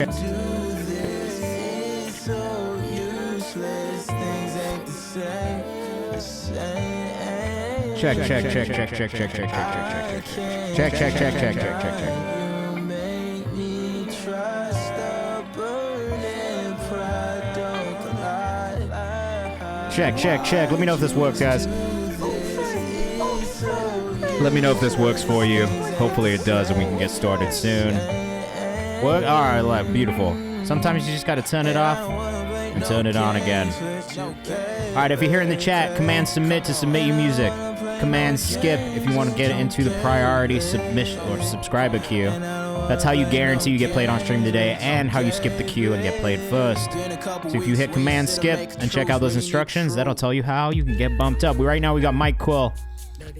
Okay. Check. Check. Let me know if this works, guys. Let me know if this works for you. Hopefully it does, and we can get started soon. What? All right, beautiful. Sometimes you just gotta turn it off and turn it on again. All right, if you're here in the chat, command submit to submit your music. Command skip if you want to get into the priority submission or subscriber queue. That's how you guarantee you get played on stream today, and how you skip the queue and get played first. So if you hit command skip and check out those instructions, that'll tell you how you can get bumped up. Right now we got Mike Quill,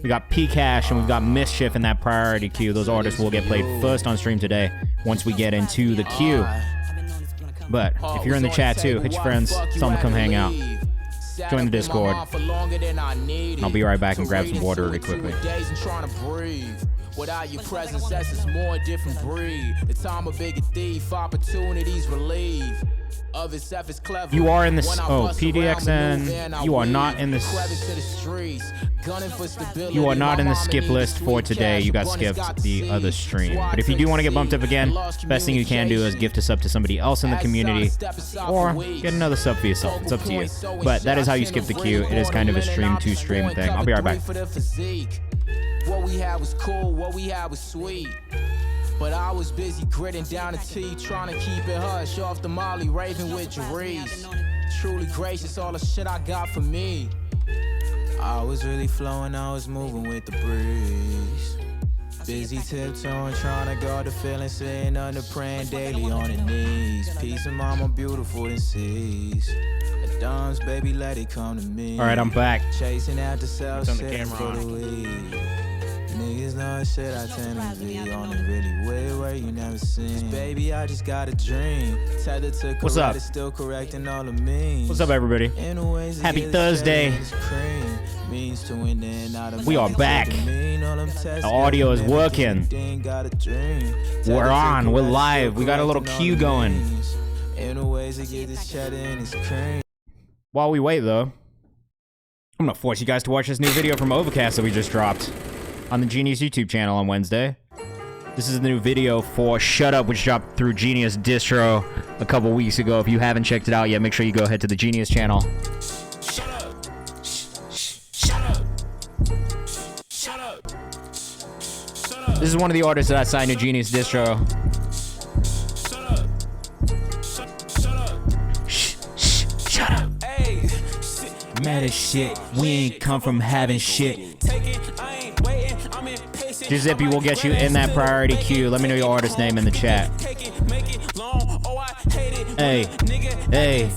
we got P-Cash, and we've got Mischief in that priority queue. Those artists will get played first on stream today once we get into the queue. But if you're in the chat too, hit your friends, tell them to come hang out. Join the Discord. I'll be right back and grab some water really quickly. Without your presence, that's just more different breed. The time of bigger thief, opportunities relieve. Of itself is clever. You are in this. Oh, PDXN. You are not in this. You are not in the skip list for today. You got skipped the other stream. But if you do want to get bumped up again, best thing you can do is gift a sub to somebody else in the community, or get another sub for yourself. It's up to you. But that is how you skip the queue. It is kind of a stream-to-stream thing. I'll be right back. What we had was cool, what we had was sweet. But I was busy gritting down the T, trying to keep it hush off the Molly, raving with Jerice. Truly gracious, all the shit I got for me. I was really flowing, I was moving with the breeze. Busy tiptoeing, trying to guard the feeling, sitting under praying daily on the knees. Peace and mama beautiful than seas. The dumbs, baby, let it come to me. All right, I'm back. Chasing out the self, on the camera. Niggas know shit I tend to be on the really way where you never seen. Baby, I just got a dream. Tethered to What's up? Still correcting all the means. What's up, everybody? Happy Thursday. We are back. The audio is working. We're on. We're live. We got a little queue going. While we wait, though, I'm gonna force you guys to watch this new video from Overcast that we just dropped on the Genius YouTube channel on Wednesday. This is the new video for Shut Up, which dropped through Genius Distro a couple weeks ago. If you haven't checked it out yet, make sure you go ahead to the Genius channel. Shut up. Shut up. Shut up. Shut up. This is one of the artists that I signed to Genius Distro. Shut up. Shut up. Shut up. Hey. Mad as shit. We ain't come from having shit. Giuseppe will get you in that priority queue. Let me know your artist name in the chat. Hey, hey.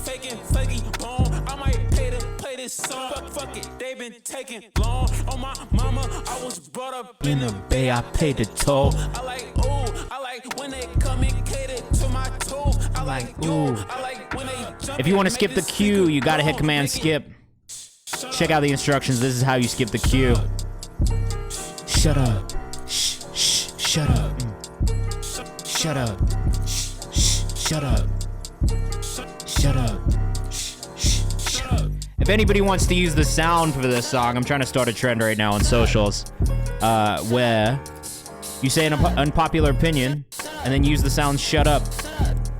In the Bay, I paid the toll. I like, ooh. If you want to skip the queue, you gotta hit command skip. Check out the instructions. This is how you skip the queue. Shut up. Shut up. Shut up. Shut up. Shut up. Shut up. If anybody wants to use the sound for this song, I'm trying to start a trend right now on socials, where you say an unpopular opinion and then use the sound "shut up"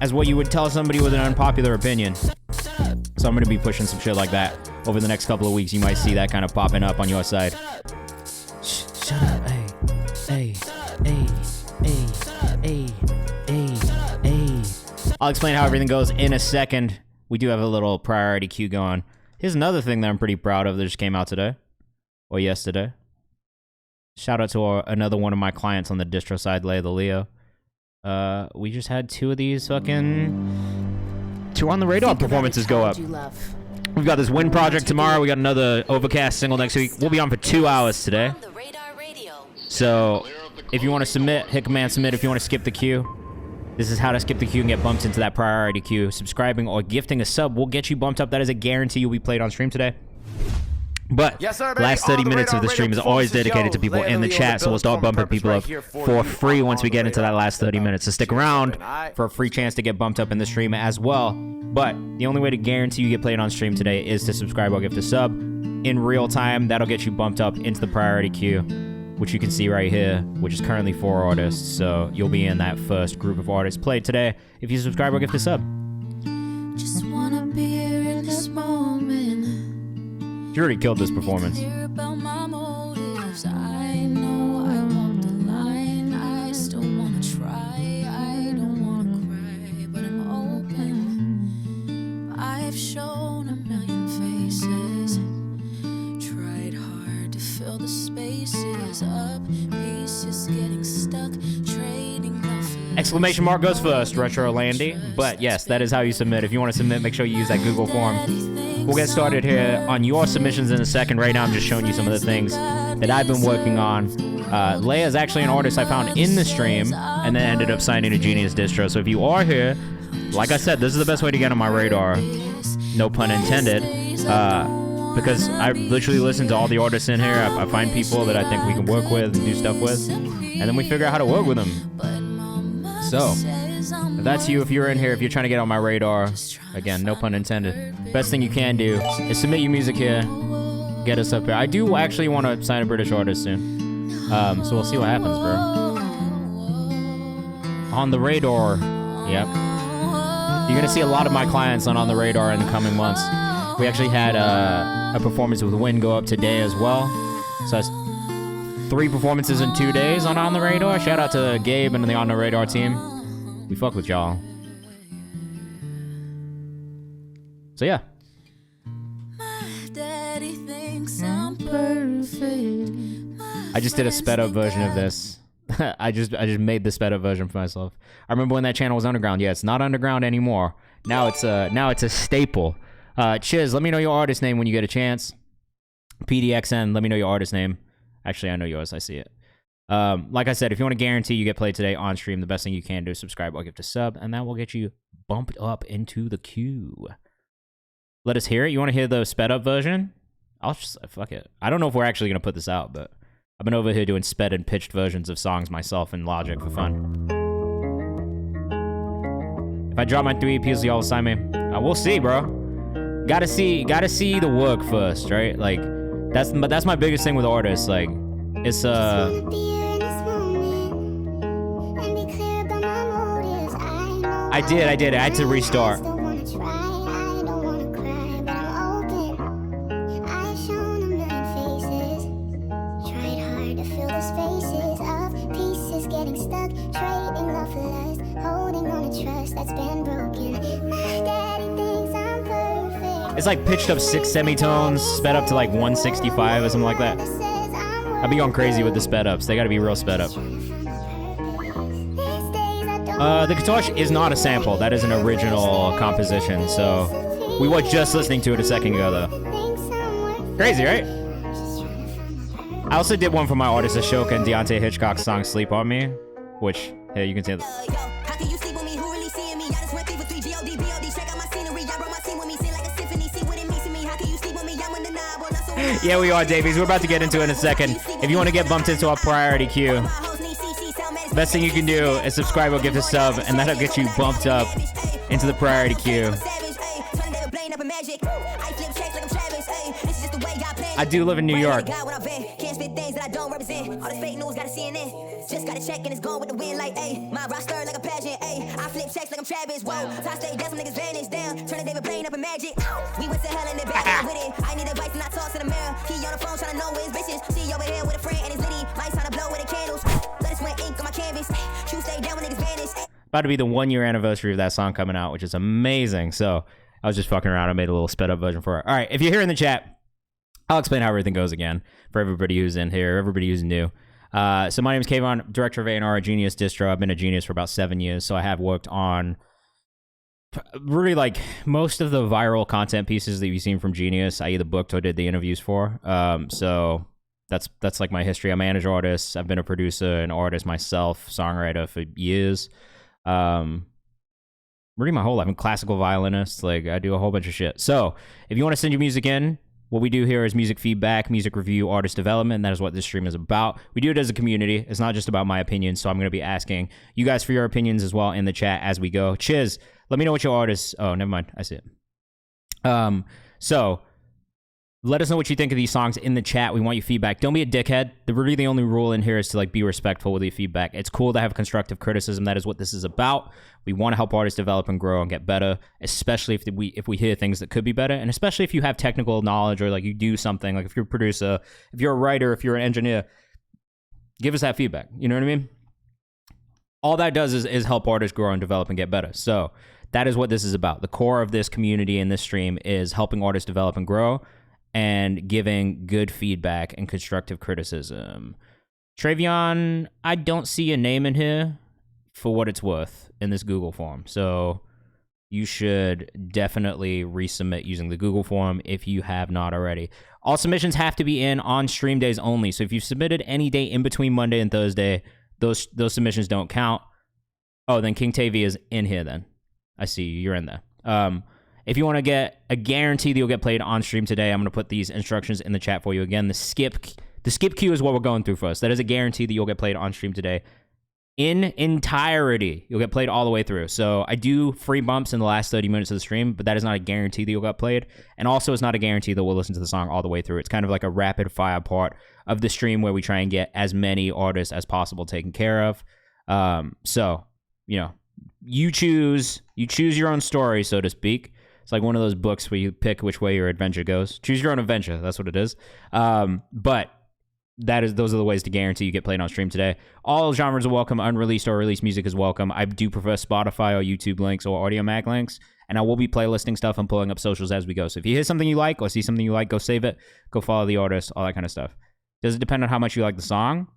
as what you would tell somebody with an unpopular opinion. So I'm gonna be pushing some shit like that over the next couple of weeks. You might see that kind of popping up on your side. Shut up, hey, hey, hey, hey, hey, hey, hey. I'll explain how everything goes in a second. We do have a little priority queue going. Here's another thing that I'm pretty proud of that just came out today. Or yesterday. Shout out to another one of my clients on the distro side, the Leo. We just had 2 of these fucking 2 on the radar performances go up. We've got this Wind project tomorrow. We got another Overcast single next week. We'll be on for 2 hours today. So, if you want to submit, hit command submit. If you want to skip the queue, this is how to skip the queue and get bumped into that priority queue. Subscribing or gifting a sub will get you bumped up. That is a guarantee you'll be played on stream today. But last 30 minutes of the stream is always dedicated to people in the chat, so we'll start bumping people up for free once we get into that last 30 minutes. So stick around for a free chance to get bumped up in the stream as well. But the only way to guarantee you get played on stream today is to subscribe or gift a sub in real time. That'll get you bumped up into the priority queue, which you can see right here, which is currently 4 artists. So you'll be in that first group of artists played today if you subscribe or gift a sub. Just wanna be here in this moment. You already killed this performance. About my motives. I know I walked the line. I still wanna try. I don't wanna cry, but I'm open. I've shown a million faces. Tried hard to fill the spaces up. Pieces getting stuck. Trading love. Exclamation mark goes first, Retro Landy. But yes, that is how you submit. If you want to submit, make sure you use that Google form. We'll get started here on your submissions in a second. Right now, I'm just showing you some of the things that I've been working on. Leia is actually an artist I found in the stream and then ended up signing to Genius Distro. So if you are here, like I said, this is the best way to get on my radar. No pun intended. Because I literally listen to all the artists in here. I find people that I think we can work with and do stuff with. And then we figure out how to work with them. So, if that's you, if you're in here, if you're trying to get on my radar, again, no pun intended, best thing you can do is submit your music here, get us up here. I do actually want to sign a British artist soon, so we'll see what happens, bro. On the radar, yep. You're going to see a lot of my clients on the radar in the coming months. We actually had a performance with Win go up today as well, so that's 3 performances in 2 days on the radar. Shout out to Gabe and the On the Radar team. We fuck with y'all. So yeah. Daddy thinks I'm perfect. I just did a sped up version of this. I just made the sped up version for myself. I remember when that channel was underground. Yeah, it's not underground anymore. Now it's a staple. Chiz, let me know your artist name when you get a chance. PDXN, let me know your artist name. Actually, I know yours. I see it. Like I said, if you want to guarantee you get played today on stream, the best thing you can do is subscribe or gift a sub, and that will get you bumped up into the queue. Let us hear it. You want to hear the sped up version? I'll just fuck it. I don't know if we're actually gonna put this out, but I've been over here doing sped and pitched versions of songs myself in Logic for fun. If I drop my 3 EPs, y'all will sign me. We'll see, bro. Gotta see the work first, right? Like that's my biggest thing with artists. Like it's I did. I had to restart. It's like pitched up 6 semitones, sped up to like 165 or something like that. I'd be going crazy with the sped ups. They gotta be real sped up. The guitar is not a sample. That is an original composition. So we were just listening to it a second ago, though. Crazy, right? I also did one for my artists Ashoka and Deontay Hitchcock's song "Sleep on Me," which here you can see. Yeah, we are, Davies. We're about to get into it in a second. If you want to get bumped into our priority queue, best thing you can do is subscribe or give a sub, and that'll get you bumped up into the priority queue. I do live in New York. Just got a check and it's gone with the wind like, ayy. My roster like a pageant, ayy. I flip checks like I'm Travis, whoa. Top stay down, some niggas vanish down. Turn the David Blaine up in magic. We went to hell in the back with it. I need advice and I talk to the mirror. He on the phone trying to know his bitches. See over here with a friend and his litty. Lights trying to blow with the candles. Let us wet ink on my canvas. You stay down when niggas vanish. About to be the 1-year anniversary of that song coming out, which is amazing. So I was just fucking around. I made a little sped up version for it. All right, if you're here in the chat, I'll explain how everything goes again for everybody who's in here, everybody who's new. So my name is Kayvan, director of A&R at Genius Distro. I've been a Genius for about 7 years, so I have worked on really like most of the viral content pieces that you've seen from Genius. I either booked or did the interviews for. So that's like my history. I manage artists. I've been a producer and artist myself, songwriter for years. Really my whole life. I'm a classical violinist. Like I do a whole bunch of shit. So if you want to send your music in, What we do here is music feedback, music review, artist development. That is what this stream is about. We do it as a community. It's not just about my opinion, so I'm going to be asking you guys for your opinions as well in the chat as we go. Chiz, let me know what your artists... Oh, never mind. I see it. So... let us know what you think of these songs in the chat. We want your feedback. Don't be a dickhead. The only rule in here is to like be respectful with your feedback. It's cool to have constructive criticism. That is what this is about. We want to help artists develop and grow and get better, especially if we hear things that could be better, and especially if you have technical knowledge or like you do something, like if you're a producer, if you're a writer, if you're an engineer, give us that feedback. You know what I mean? All that does is help artists grow and develop and get better. So that is what this is about. The core of this community and this stream is helping artists develop and grow and giving good feedback and constructive criticism. Travion, I don't see a name in here for what it's worth in this Google form. So you should definitely resubmit using the Google form if you have not already. All submissions have to be in on stream days only. So if you've submitted any day in between Monday and Thursday, those submissions don't count. Oh, then King Tavy is in here then. I see you. You're in there. If you want to get a guarantee that you'll get played on stream today, I'm going to put these instructions in the chat for you. Again, the skip queue is what we're going through first. That is a guarantee that you'll get played on stream today. In entirety, you'll get played all the way through. So I do free bumps in the last 30 minutes of the stream, but that is not a guarantee that you'll get played. And also, it's not a guarantee that we'll listen to the song all the way through. It's kind of like a rapid fire part of the stream where we try and get as many artists as possible taken care of. So, you know, you choose your own story, so to speak. It's like one of those books where you pick which way your adventure goes. Choose your own adventure. That's what it is. But those are the ways to guarantee you get played on stream today. All genres are welcome. Unreleased or released music is welcome. I do prefer Spotify or YouTube links or Audio Mac links. And I will be playlisting stuff and pulling up socials as we go. So if you hear something you like or see something you like, go save it. Go follow the artist. All that kind of stuff. Does it depend on how much you like the song?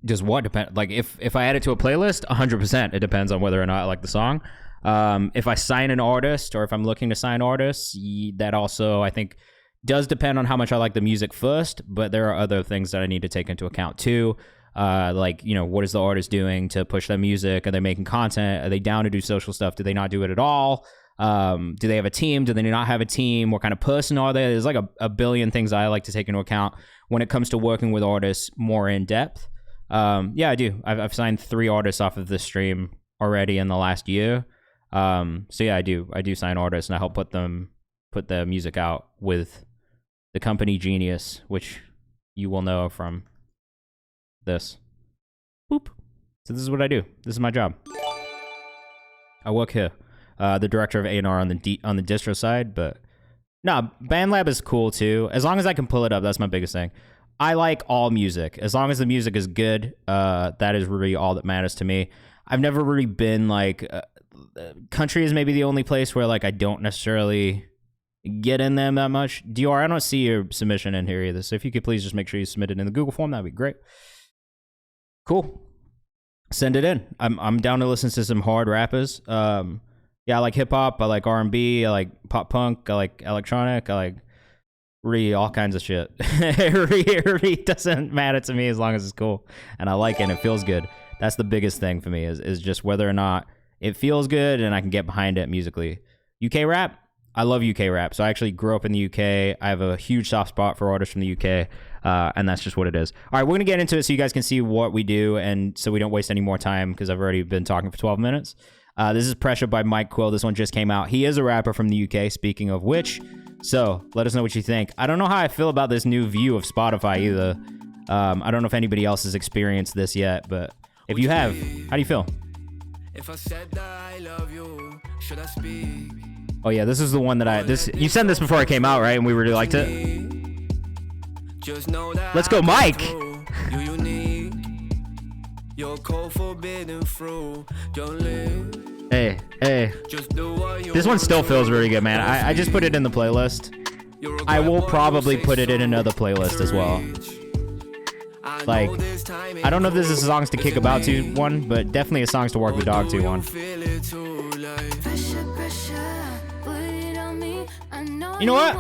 Does what depend? Like if I add it to a playlist, 100%. It depends on whether or not I like the song. If I sign an artist or if I'm looking to sign artists, that also, I think, does depend on how much I like the music first, but there are other things that I need to take into account too. Like, you know, what is the artist doing to push their music? Are they making content? Are they down to do social stuff? Do they not do it at all? Do they have a team? Do they not have a team? What kind of person are they? There's like a billion things I like to take into account when it comes to working with artists more in depth. Yeah, I do. I've signed 3 artists off of this stream already in the last year. So yeah, I do sign artists and I help put the music out with the company Genius, which you will know from this. Boop. So this is what I do. This is my job. I work here. The director of A&R on the distro side, but no, BandLab is cool too. As long as I can pull it up, that's my biggest thing. I like all music. As long as the music is good, that is really all that matters to me. I've never really been like... country is maybe the only place where like I don't necessarily get in them that much. Dior, I don't see your submission in here either. So if you could please just make sure you submit it in the Google form, that'd be great. Cool. Send it in. I'm down to listen to some hard rappers. Yeah, I like hip hop. I like R&B. I like pop punk. I like electronic. I like really all kinds of shit. It really doesn't matter to me as long as it's cool and I like it and it feels good. That's the biggest thing for me is just whether or not it feels good and I can get behind it musically. UK rap, I love UK rap. So I actually grew up in the UK. I have a huge soft spot for artists from the UK, and that's just what it is. All right, we're going to get into it so you guys can see what we do and so we don't waste any more time because I've already been talking for 12 minutes. This is Pressure by Mike Quill. This one just came out. He is a rapper from the UK, speaking of which. So let us know what you think. I don't know how I feel about this new view of Spotify either. I don't know if anybody else has experienced this yet, but if you have, how do you feel? If I said that I love you, should I speak? Oh yeah, this is the one that you sent this before it came out, right? And we really liked it. Let's go, Mike. Hey. This one still feels really good, man. I just put it in the playlist. I will probably put it in another playlist as well. Like, I don't know if this is songs to kick about to one, but definitely a songs to work the dog to one. You know what?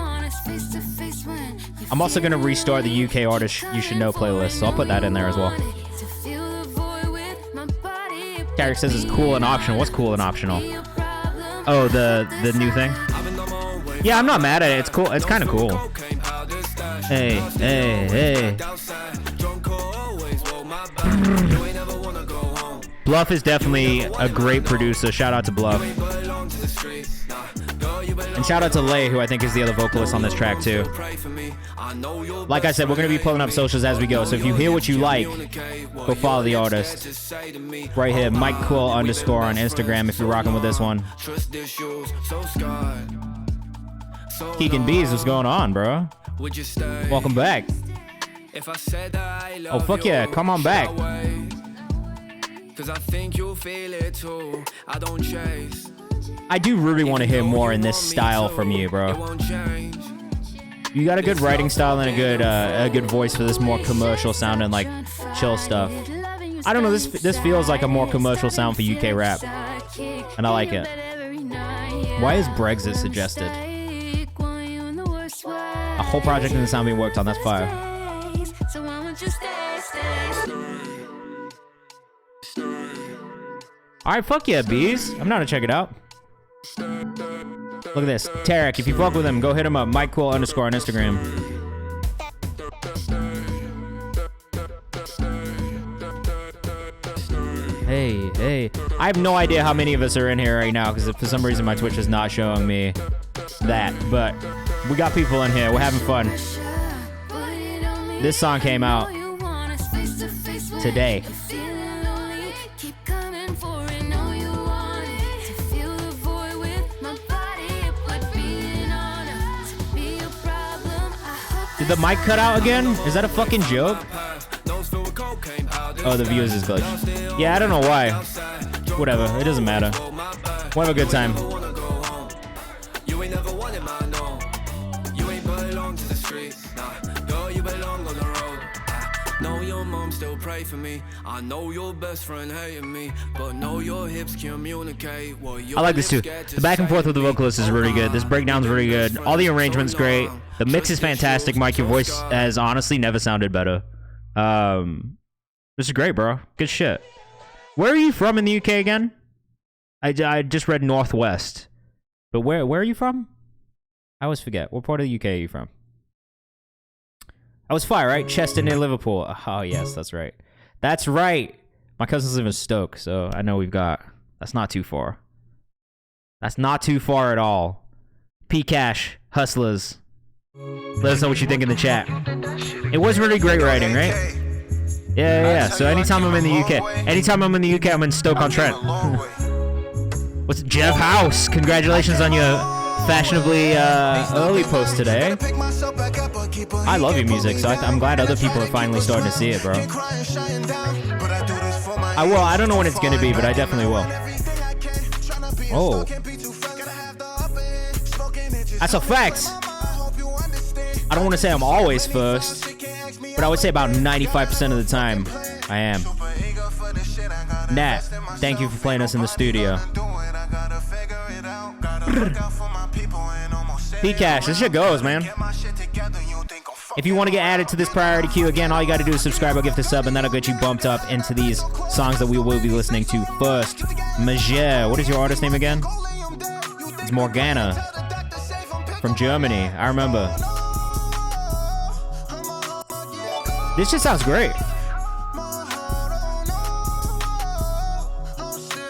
I'm also going to restart the UK Artist You Should Know playlist, so I'll put that in there as well. Carrick says it's cool and optional. What's cool and optional? Oh, the new thing? Yeah, I'm not mad at it. It's cool. It's kind of cool. Hey, hey, hey. Bluff is definitely a great producer. Shout out to Bluff. And shout out to Lay, who I think is the other vocalist on this track too. Like I said, we're going to be pulling up socials as we go. So if you hear what you like, go follow the artist. Right here, Mike Quill _ on Instagram if you're rocking with this one. Keegan Bees, what's going on, bro? Welcome back. Oh, fuck yeah. Come on back. I do really want to hear more in this style from you, bro. You got a good writing style and a good voice for this more commercial sounding, like, chill stuff. I don't know, this feels like a more commercial sound for UK rap. And I like it. Why is Brexit suggested? A whole project in the sound being worked on, that's fire. Alright, fuck yeah, Bees. I'm down to check it out. Look at this. Tarek, if you fuck with him, go hit him up. Mike Quill _ on Instagram. Hey, hey. I have no idea how many of us are in here right now, because for some reason my Twitch is not showing me that. But we got people in here. We're having fun. This song came out today. Did the mic cut out again? Is that a fucking joke? Oh, the views is glitched. Yeah, I don't know why. Whatever, it doesn't matter. We'll have a good time. Know your mom still pray for me. I know your best friend hating me, but know your hips communicate. I like this too. The back and forth with the vocalist is really good. This breakdown's really good. All the arrangement's great. The mix is fantastic. Mike, your voice has honestly never sounded better. This is great, bro. Good shit. Where are you from in the UK again? I just read Northwest. But where are you from? I always forget. What part of the UK are you from? I was fire, right? Chester near Liverpool. Oh, yes, that's right. That's right. My cousins live in Stoke, so I know we've got... That's not too far. That's not too far at all. P-Cash, Hustlers. Let us know what you think in the chat. It was really great writing, right? Yeah. So anytime I'm in the UK, I'm in Stoke-on-Trent. What's Jeff House? Congratulations on your fashionably early post today. I love your music, so I'm glad other people are finally starting to see it, bro. I will. I don't know when it's gonna be, but I definitely will. Oh, that's a fact. I don't want to say I'm always first, but I would say about 95% of the time I am. Nat, thank you for playing us in the studio. P-Cash, this shit goes, man. If you want to get added to this priority queue, again, all you got to do is subscribe or gift a sub, and that'll get you bumped up into these songs that we will be listening to first. Major, what is your artist name again? It's Morgana from Germany. I remember. This just sounds great.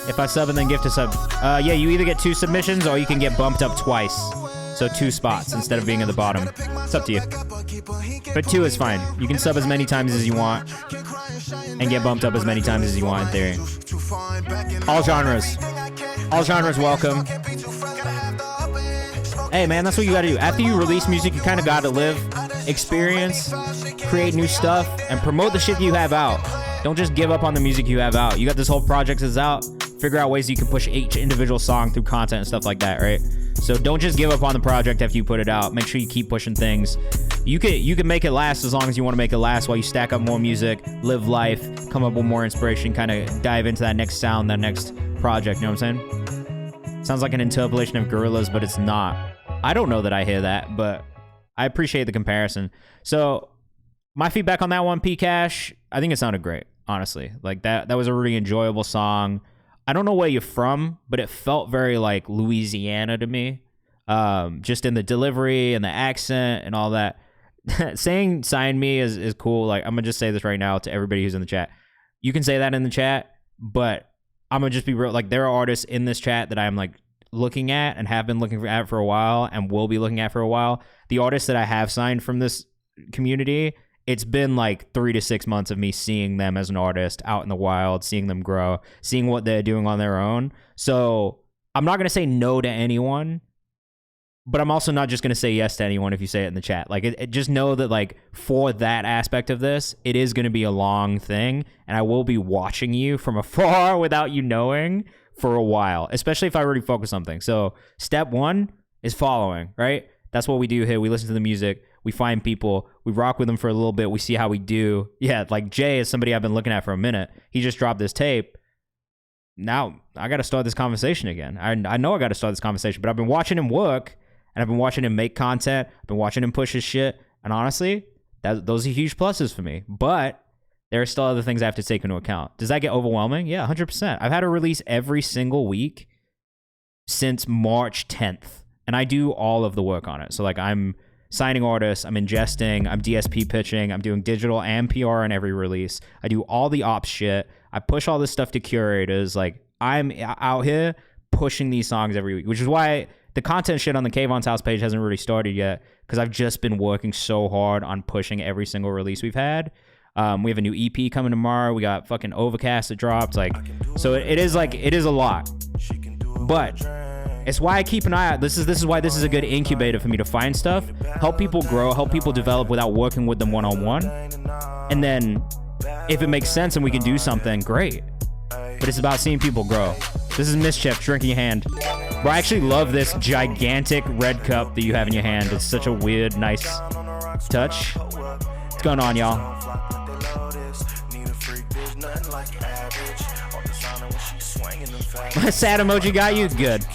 If I sub and then gift a sub. Yeah, you either get 2 submissions or you can get bumped up twice. So 2 spots instead of being at the bottom. It's up to you. But 2 is fine. You can sub as many times as you want and get bumped up as many times as you want in theory. All genres. All genres welcome. Hey man, that's what you gotta do. After you release music, you kind of gotta live, experience, create new stuff, and promote the shit you have out. Don't just give up on the music you have out. You got this whole project that's out. Figure out ways you can push each individual song through content and stuff like that, right? So don't just give up on the project after you put it out. Make sure you keep pushing things. You can make it last as long as you want to make it last while you stack up more music, live life, come up with more inspiration, kind of dive into that next sound, that next project, you know what I'm saying? Sounds like an interpolation of Gorillaz, but it's not. I don't know that I hear that, but I appreciate the comparison. So my feedback on that one, P-Cash, I think it sounded great, honestly. Like that was a really enjoyable song. I don't know where you're from, but it felt very like Louisiana to me. just in the delivery and the accent and all that. Saying sign me is cool. Like, I'm gonna just say this right now to everybody who's in the chat. You can say that in the chat, but I'm gonna just be real. Like, there are artists in this chat that I'm like looking at and have been looking at for a while and will be looking at for a while. The artists that I have signed from this community, it's been like 3 to 6 months of me seeing them as an artist out in the wild, seeing them grow, seeing what they're doing on their own. So I'm not gonna say no to anyone, but I'm also not just going to say yes to anyone if you say it in the chat. Like, just know that, like, for that aspect of this, it is going to be a long thing, and I will be watching you from afar without you knowing for a while, especially if I already focus something. So step 1 is following, right? That's what we do here. We listen to the music. We find people. We rock with them for a little bit. We see how we do. Yeah, like Jay is somebody I've been looking at for a minute. He just dropped this tape. Now, I got to start this conversation again. I know I got to start this conversation, but I've been watching him work. And I've been watching him make content. I've been watching him push his shit. And honestly, those are huge pluses for me. But there are still other things I have to take into account. Does that get overwhelming? Yeah, 100%. I've had a release every single week since March 10th. And I do all of the work on it. So, like, I'm signing artists, I'm ingesting, I'm DSP pitching, I'm doing digital and PR in every release. I do all the ops shit. I push all this stuff to curators. Like, I'm out here pushing these songs every week, which is why the content shit on the Kayvan's House page hasn't really started yet, because I've just been working so hard on pushing every single release we've had. We have a new EP coming tomorrow. We got fucking Overcast that dropped. Like, so it is a lot. But it's why I keep an eye out. This is why this is a good incubator for me to find stuff, help people grow, help people develop without working with them one-on-one. And then if it makes sense and we can do something, great. But it's about seeing people grow. This is Mischief, drinking your hand. Bro, I actually love this gigantic red cup that you have in your hand. It's such a weird, nice touch. What's going on, y'all? Sad emoji got you? Good.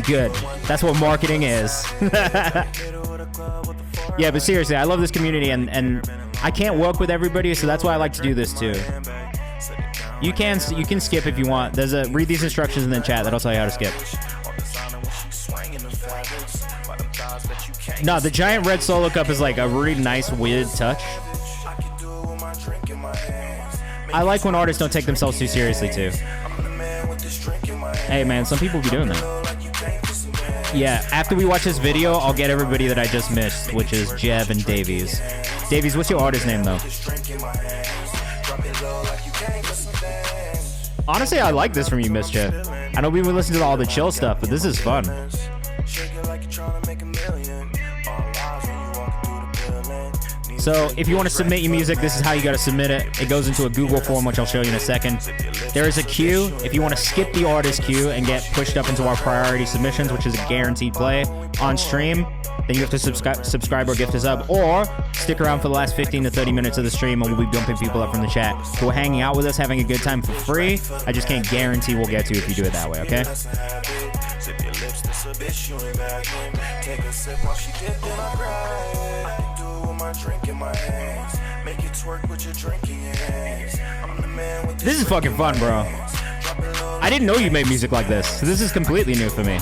Good. That's what marketing is. Yeah, but seriously, I love this community, and I can't work with everybody, so that's why I like to do this too. You can skip if you want. There's read these instructions in the chat. That'll tell you how to skip. No, the giant red solo cup is like a really nice, weird touch. I like when artists don't take themselves too seriously too. Hey man, some people be doing that. Yeah, after we watch this video, I'll get everybody that I just missed, which is Jev and Davies. Davies, what's your artist name though? Honestly, I like this from you, Mischief. I know we would listen to all the chill stuff, but this is fun. So if you want to submit your music, this is how you got to submit it. It goes into a Google form, which I'll show you in a second. There is a queue. If you want to skip the artist queue and get pushed up into our priority submissions, which is a guaranteed play on stream, then you have to subscribe or gift us up, or stick around for the last 15 to 30 minutes of the stream, and we'll be bumping people up from the chat who are hanging out with us, having a good time for free. I just can't guarantee we'll get to if you do it that way, okay? This is fucking fun, bro. I didn't know you made music like this, so this is completely new for me.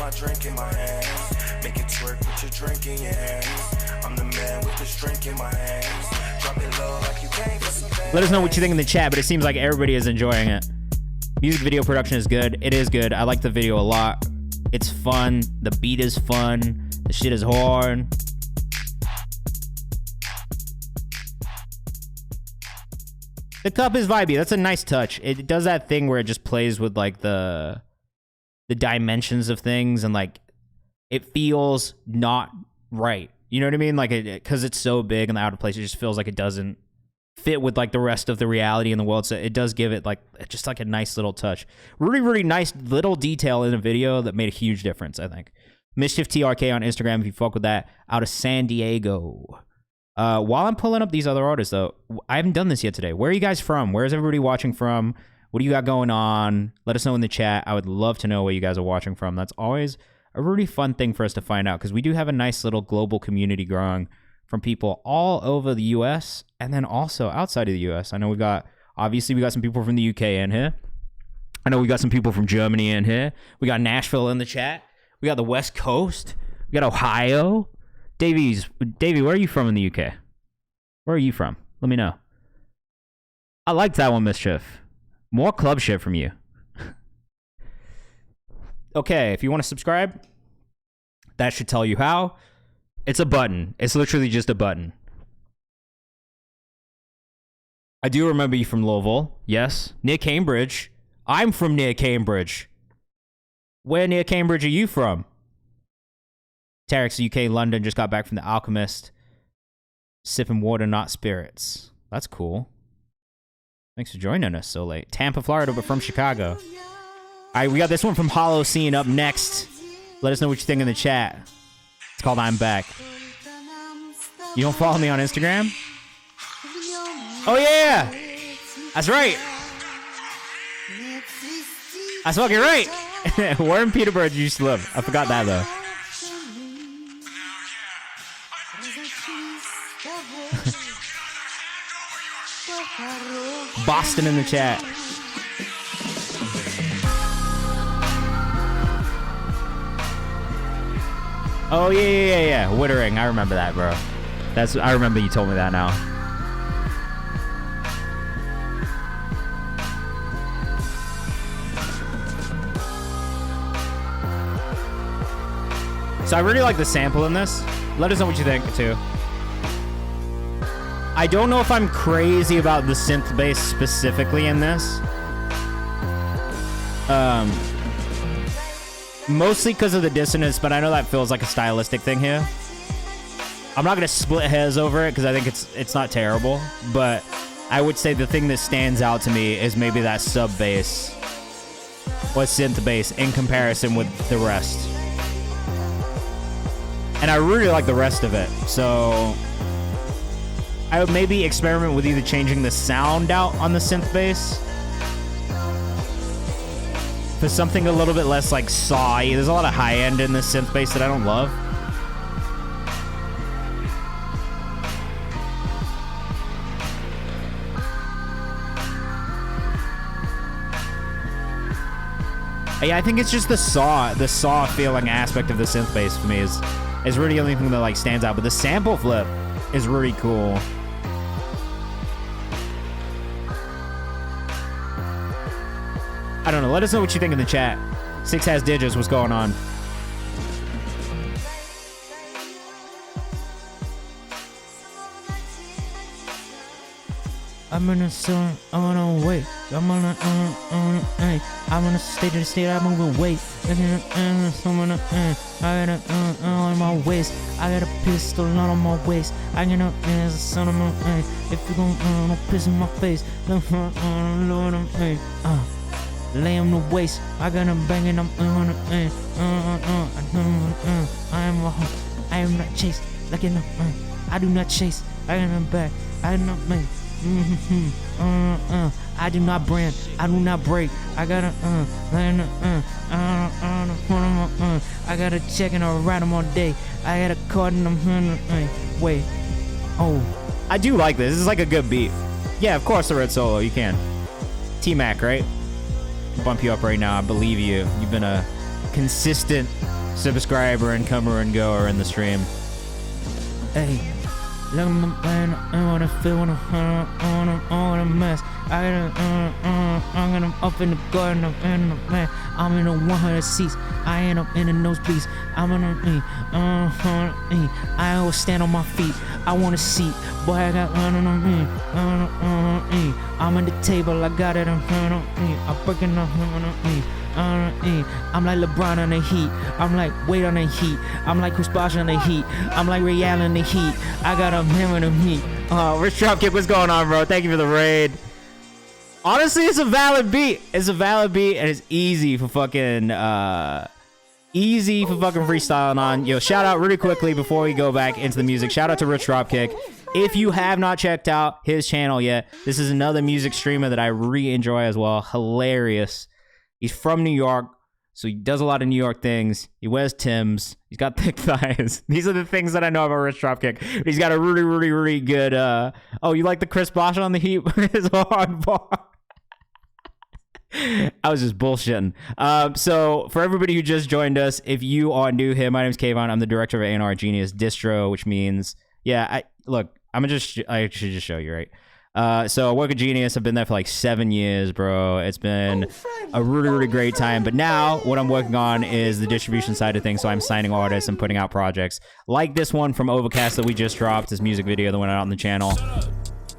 Let us know what you think in the chat, but it seems like everybody is enjoying it. Music video production is good. It is good. I like the video a lot. It's fun. The beat is fun. The shit is hard. The cup is vibey. That's a nice touch. It does that thing where it just plays with like the dimensions of things, and like it feels not right. You know what I mean? Like, because it's so big and the out of place, it just feels like it doesn't fit with like the rest of the reality in the world. So it does give it like just like a nice little touch. Really, really nice little detail in a video that made a huge difference, I think. Mischief TRK on Instagram if you fuck with that. Out of San Diego. While I'm pulling up these other artists, though, I haven't done this yet today. Where are you guys from? Where is everybody watching from? What do you got going on? Let us know in the chat. I would love to know where you guys are watching from. That's always a really fun thing for us to find out, because we do have a nice little global community growing from people all over the U.S. and then also outside of the U.S. I know we got some people from the U.K. in here. I know we got some people from Germany in here. We got Nashville in the chat. We got the West Coast. We got Ohio. Davey, where are you from in the UK? Where are you from? Let me know. I liked that one, Mischief. More club shit from you. Okay, if you want to subscribe, that should tell you how. It's a button. It's literally just a button. I do remember you from Louisville. Yes. Near Cambridge. I'm from near Cambridge. Where near Cambridge are you from? Tarek's UK, London, just got back from The Alchemist. Sipping water, not spirits. That's cool. Thanks for joining us so late. Tampa, Florida, but from Chicago. All right, we got this one from Hollow Scene up next. Let us know what you think in the chat. It's called I'm Back. You don't follow me on Instagram? Oh, yeah! That's right! That's fucking right! Where in Peterborough did you used to live? I forgot that, though. Boston in the chat. Oh, yeah. Wittering. I remember that, bro. I remember you told me that now. So I really like the sample in this. Let us know what you think, too. I don't know if I'm crazy about the synth bass specifically in this. Mostly because of the dissonance, but I know that feels like a stylistic thing here. I'm not gonna split hairs over it because I think it's not terrible, but I would say the thing that stands out to me is maybe that sub bass or synth bass in comparison with the rest. And I really like the rest of it, so I would maybe experiment with either changing the sound out on the synth bass for something a little bit less like sawy. There's a lot of high end in this synth bass that I don't love. Yeah, I think it's just the saw feeling aspect of the synth bass for me is really the only thing that like stands out. But the sample flip is really cool. I don't know. Let us know what you think in the chat. Six has digits. What's going on? I'm in a zone, I'm on a wait. I'm on a state to the state, I'm moving weight. I got a on my waist. I got a pistol not on my waist. I get up as a son of my if you gon' don't piss in my face. Lay him the waist. I got him banging, I'm I am not chased. Like in I do not chase. I am back. I do not make. I do not brand, I do not break. I got a I got a check and I ride them all day. I got a card and I'm wait. Oh, I do like this. This is like a good beat. Yeah, of course the red solo. You can. T-Mac, right? Bump you up right now. I believe you. You've been a consistent subscriber and comer and goer in the stream. Hey. Look at my man, I wanna feel when I'm a mess. I'm gonna up in the garden, I'm in the man. I'm in the 100 seats, I end up in the nosebleeds. I'm in the I always stand on my feet. I want a seat, boy. I got I'm at the table, I got it. I'm breaking up. I'm like LeBron on the Heat. I'm like Wade on the Heat. I'm like Chris Bosh on the Heat. I'm like Ray Allen on the Heat. I got a hammer on the Heat. Rich Dropkick, what's going on, bro? Thank you for the raid. Honestly, it's a valid beat. It's a valid beat, and it's easy for fucking freestyling on. Yo, shout out really quickly before we go back into the music. Shout out to Rich Dropkick. If you have not checked out his channel yet, this is another music streamer that I really enjoy as well. Hilarious. He's from New York, so he does a lot of New York things. He wears Timbs. He's got thick thighs. These are the things that I know about Rich Dropkick. He's got a really, really, really good... oh, you like the Chris Bosh on the Heat? His hard bar. I was just bullshitting. So for everybody who just joined us, if you are new here, my name is Kayvan. I'm the director of A&R Genius Distro, which means, I should just show you, right? So I work at Genius. I've been there for like 7 years, bro. It's been a really, really great time. But now what I'm working on is the distribution side of things. So I'm signing artists and putting out projects like this one from Overcast that we just dropped, this music video that went out on the channel.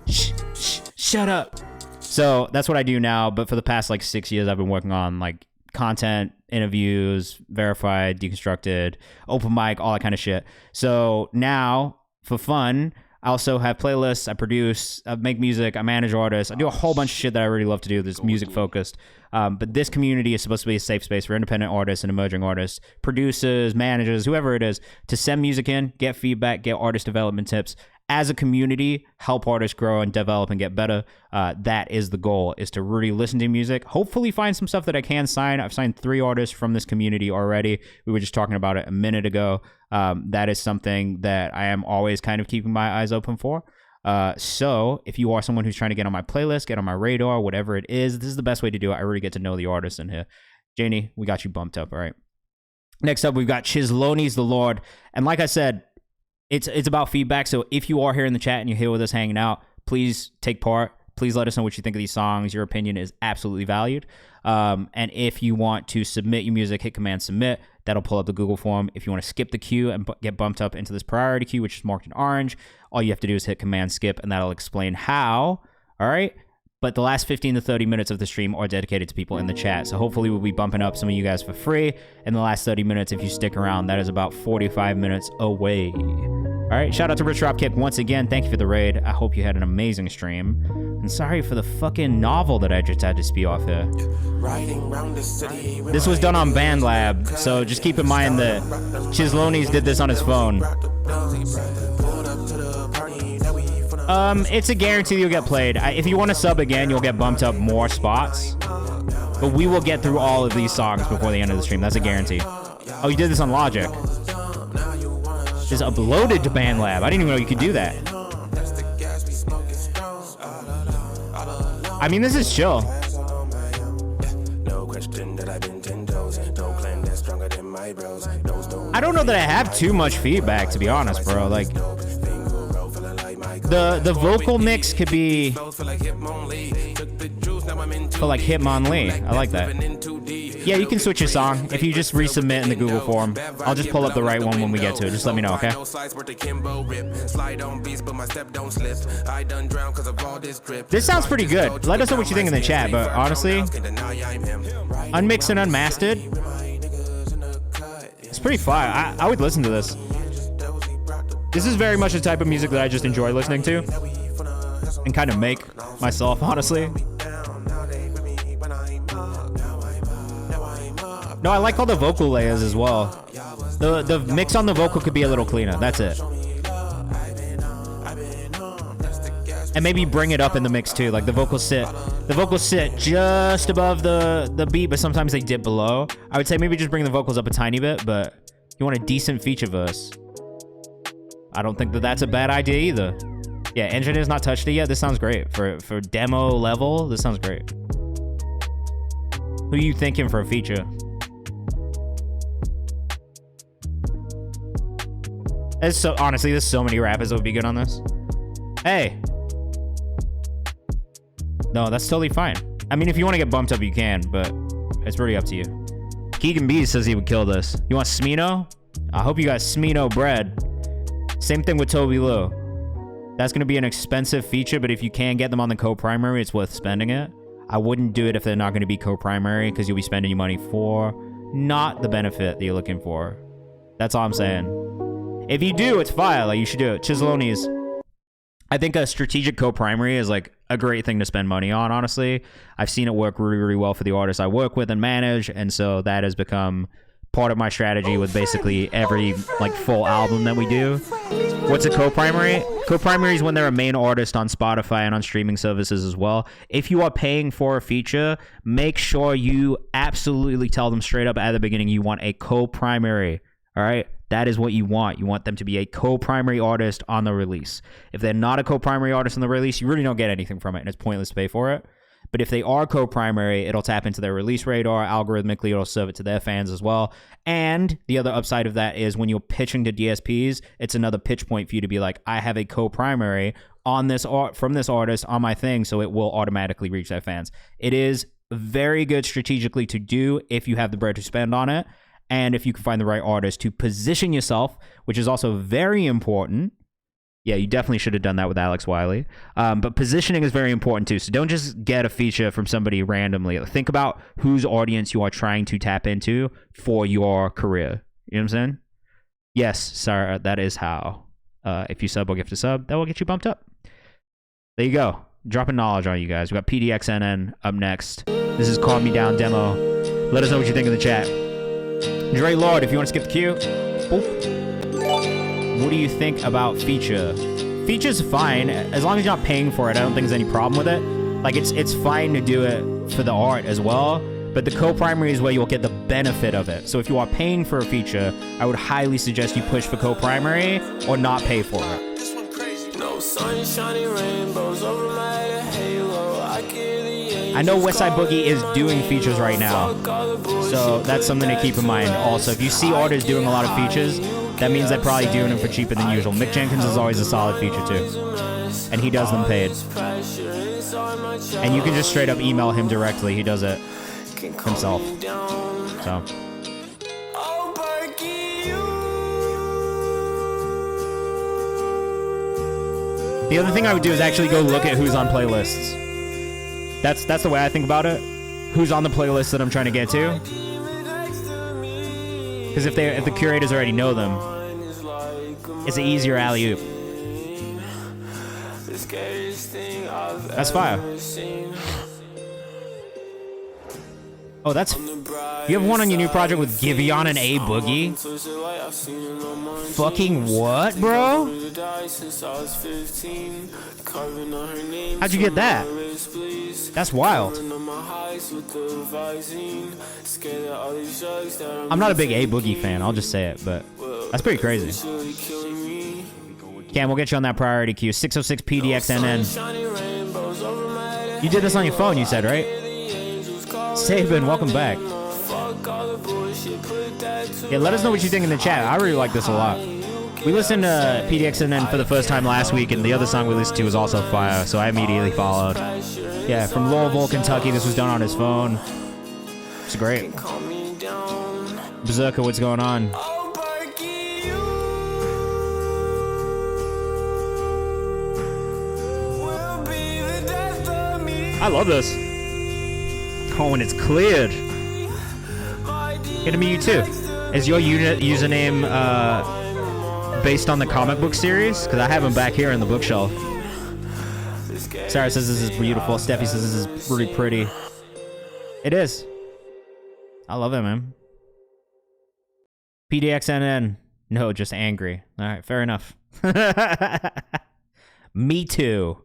Shut up. So that's what I do now. But for the past like 6 years, I've been working on like content, interviews, verified, deconstructed, open mic, all that kind of shit. So now for fun, I also have playlists, I produce, I make music, I manage artists, I do a whole bunch of shit that I really love to do that's music focused. But this community is supposed to be a safe space for independent artists and emerging artists, producers, managers, whoever it is, to send music in, get feedback, get artist development tips. As a community, help artists grow and develop and get better. That is the goal, is to really listen to music. Hopefully find some stuff that I can sign. I've signed 3 artists from this community already. We were just talking about it a minute ago. That is something that I am always kind of keeping my eyes open for. So if you are someone who's trying to get on my playlist, get on my radar, whatever it is, this is the best way to do it. I really get to know the artists in here. Janie, we got you bumped up, all right? Next up, we've got Chisloni's The Lord. And like I said, it's about feedback. So if you are here in the chat and you're here with us hanging out, please take part. Please let us know what you think of these songs. Your opinion is absolutely valued. And if you want to submit your music, hit Command Submit. That'll pull up the Google form. If you want to skip the queue and get bumped up into this priority queue, which is marked in orange, all you have to do is hit Command Skip, and that'll explain how. All right? But the last 15 to 30 minutes of the stream are dedicated to people in the chat. So hopefully we'll be bumping up some of you guys for free. And the last 30 minutes, if you stick around, that is about 45 minutes away. All right, shout out to Rich Dropkick once again. Thank you for the raid. I hope you had an amazing stream. And sorry for the fucking novel that I just had to spew off here. This was done on BandLab, so just keep in mind that Chisloni's did this on his phone. It's a guarantee you'll get played. If you want to sub again, you'll get bumped up more spots. But we will get through all of these songs before the end of the stream. That's a guarantee. Oh, you did this on Logic. Just uploaded to BandLab. I didn't even know you could do that. I mean, this is chill. I don't know that I have too much feedback, to be honest, bro. Like, the vocal mix could be for like Hitmonlee. I like that. Yeah, you can switch your song if you just resubmit in the Google form. I'll just pull up the right one when we get to it. Just let me know, okay? This sounds pretty good. Let us know what you think in the chat, but honestly, unmixed and unmastered, it's pretty fire. I would listen to this. This is very much the type of music that I just enjoy listening to and kind of make myself, honestly. No, I like all the vocal layers as well. The mix on the vocal could be a little cleaner. That's it. And maybe bring it up in the mix too. Like the vocals sit just above the beat, but sometimes they dip below. I would say maybe just bring the vocals up a tiny bit, but you want a decent feature verse. I don't think that that's a bad idea either. Yeah, engineer's not touched it yet. This sounds great. For demo level, this sounds great. Who are you thinking for a feature? Honestly, there's so many rappers that would be good on this. Hey. No, that's totally fine. I mean, if you want to get bumped up, you can, but it's really up to you. Keegan B says he would kill this. You want Smino? I hope you got Smino bread. Same thing with Toby Lou. That's going to be an expensive feature, but if you can get them on the co-primary, it's worth spending it. I wouldn't do it if they're not going to be co-primary, because you'll be spending your money for not the benefit that you're looking for. That's all I'm saying. If you do, it's fire. Like, you should do it. Chisloni's. I think a strategic co-primary is like a great thing to spend money on, honestly. I've seen it work really, really well for the artists I work with and manage, and so that has become part of my strategy with basically every like full album that we do. What's a co-primary? Co-primary is when they're a main artist on Spotify and on streaming services as well. If you are paying for a feature, make sure you absolutely tell them straight up at the beginning you want a co-primary, all right? That is what you want. You want them to be a co-primary artist on the release. If they're not a co-primary artist on the release, you really don't get anything from it, and it's pointless to pay for it. But if they are co-primary, it'll tap into their release radar. Algorithmically, it'll serve it to their fans as well. And the other upside of that is when you're pitching to DSPs, it's another pitch point for you to be like, I have a co-primary on this from this artist on my thing, so it will automatically reach their fans. It is very good strategically to do if you have the bread to spend on it, and if you can find the right artist to position yourself, which is also very important. Yeah, you definitely should have done that with Alex Wiley. But positioning is very important too. So don't just get a feature from somebody randomly. Think about whose audience you are trying to tap into for your career. You know what I'm saying? Yes, Sarah, that is how. If you sub or gift a sub, that will get you bumped up. There you go. Dropping knowledge on you guys. We got PDXNN up next. This is Calm Me Down demo. Let us know what you think in the chat. Dre Lord, if you want to skip the queue. Boop. What do you think about feature? Feature's fine. As long as you're not paying for it, I don't think there's any problem with it. Like, it's fine to do it for the art as well, but the co-primary is where you'll get the benefit of it. So if you are paying for a feature, I would highly suggest you push for co-primary or not pay for it. No sun shining, rainbows over my halo. I know Westside Boogie is doing features right now, so that's something to keep in mind. Also, if you see artists doing a lot of features, that means they're probably doing them for cheaper than usual. Mick Jenkins is always a solid feature too, and he does them paid. And you can just straight up email him directly. He does it himself. So. The other thing I would do is actually go look at who's on playlists. That's the way I think about it. Who's on the playlist that I'm trying to get to? Because if the curators already know them, it's an easier alley-oop. That's fire. Oh, that's... You have one on your new project with Giveon and A Boogie? Fucking what, bro? How'd you get that? That's wild. I'm not a big A Boogie fan, I'll just say it, but that's pretty crazy. Cam, we'll get you on that priority queue. 606 PDXNN. You did this on your phone, you said, right? Sabin, welcome back. Yeah, let us know what you think in the chat. I really like this a lot. We listened to PDXNN for the first time last week, and the other song we listened to was also fire, so I immediately followed. Yeah, from Louisville, Kentucky. This was done on his phone. It's great. Berserker, what's going on? I love this. Oh, and it's cleared. Gonna be you too. Is your username based on the comic book series? Because I have them back here in the bookshelf. Sarah says this is beautiful. Steffi says this is really pretty. It is. I love it, man. PDXNN. No, just angry. All right, fair enough. Me too.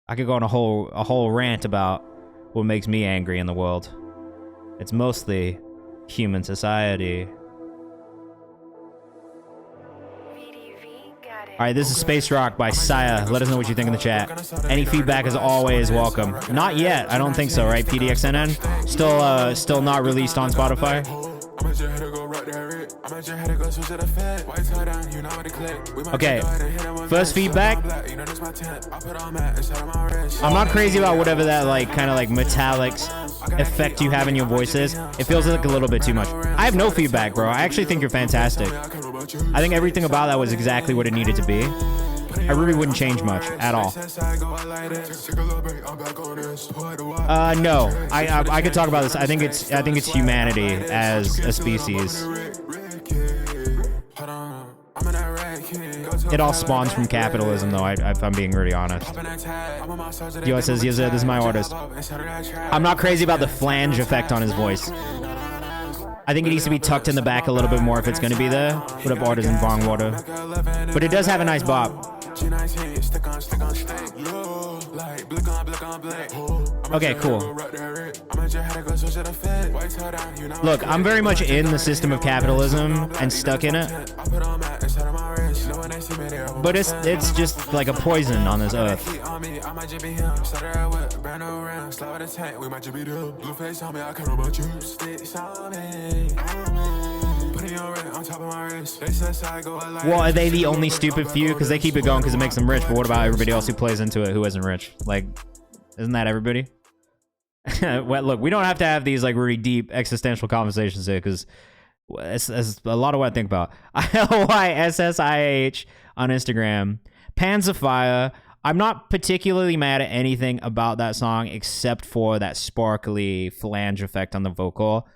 I could go on a whole rant about what makes me angry in the world. It's mostly human society. Alright, this is Space Rock by Saya. Let us know what you think in the chat. Any feedback is always welcome. Not yet, I don't think so, right? PDXNN? Still not released on Spotify? Okay, first feedback. I'm not crazy about whatever that kind of metallics effect you have in your voices. It feels like a little bit too much. I have no feedback, bro. I actually think you're fantastic. I think everything about that was exactly what it needed to be. I really wouldn't change much at all. No, I could talk about this. I think it's humanity as a species. It all spawns from capitalism, though. If I'm being really honest. Yo says, "Yes, this is my artist." I'm not crazy about the flange effect on his voice. I think it needs to be tucked in the back a little bit more if it's going to be there. What up, Artisan Bong Water? But it does have a nice bop. G19, stick on stick. Like blick on blick. Okay, cool. Look, I'm very much in the system of capitalism and stuck in it. But it's just like a poison on this earth. Well, are they the only stupid few? Because they keep it going because it makes them rich. But what about everybody else who plays into it who isn't rich? Like, isn't that everybody? Well, look, we don't have to have these like really deep existential conversations here because it's a lot of what I think about. LYSSIH on Instagram. Pans of Fire. I'm not particularly mad at anything about that song except for that sparkly flange effect on the vocal.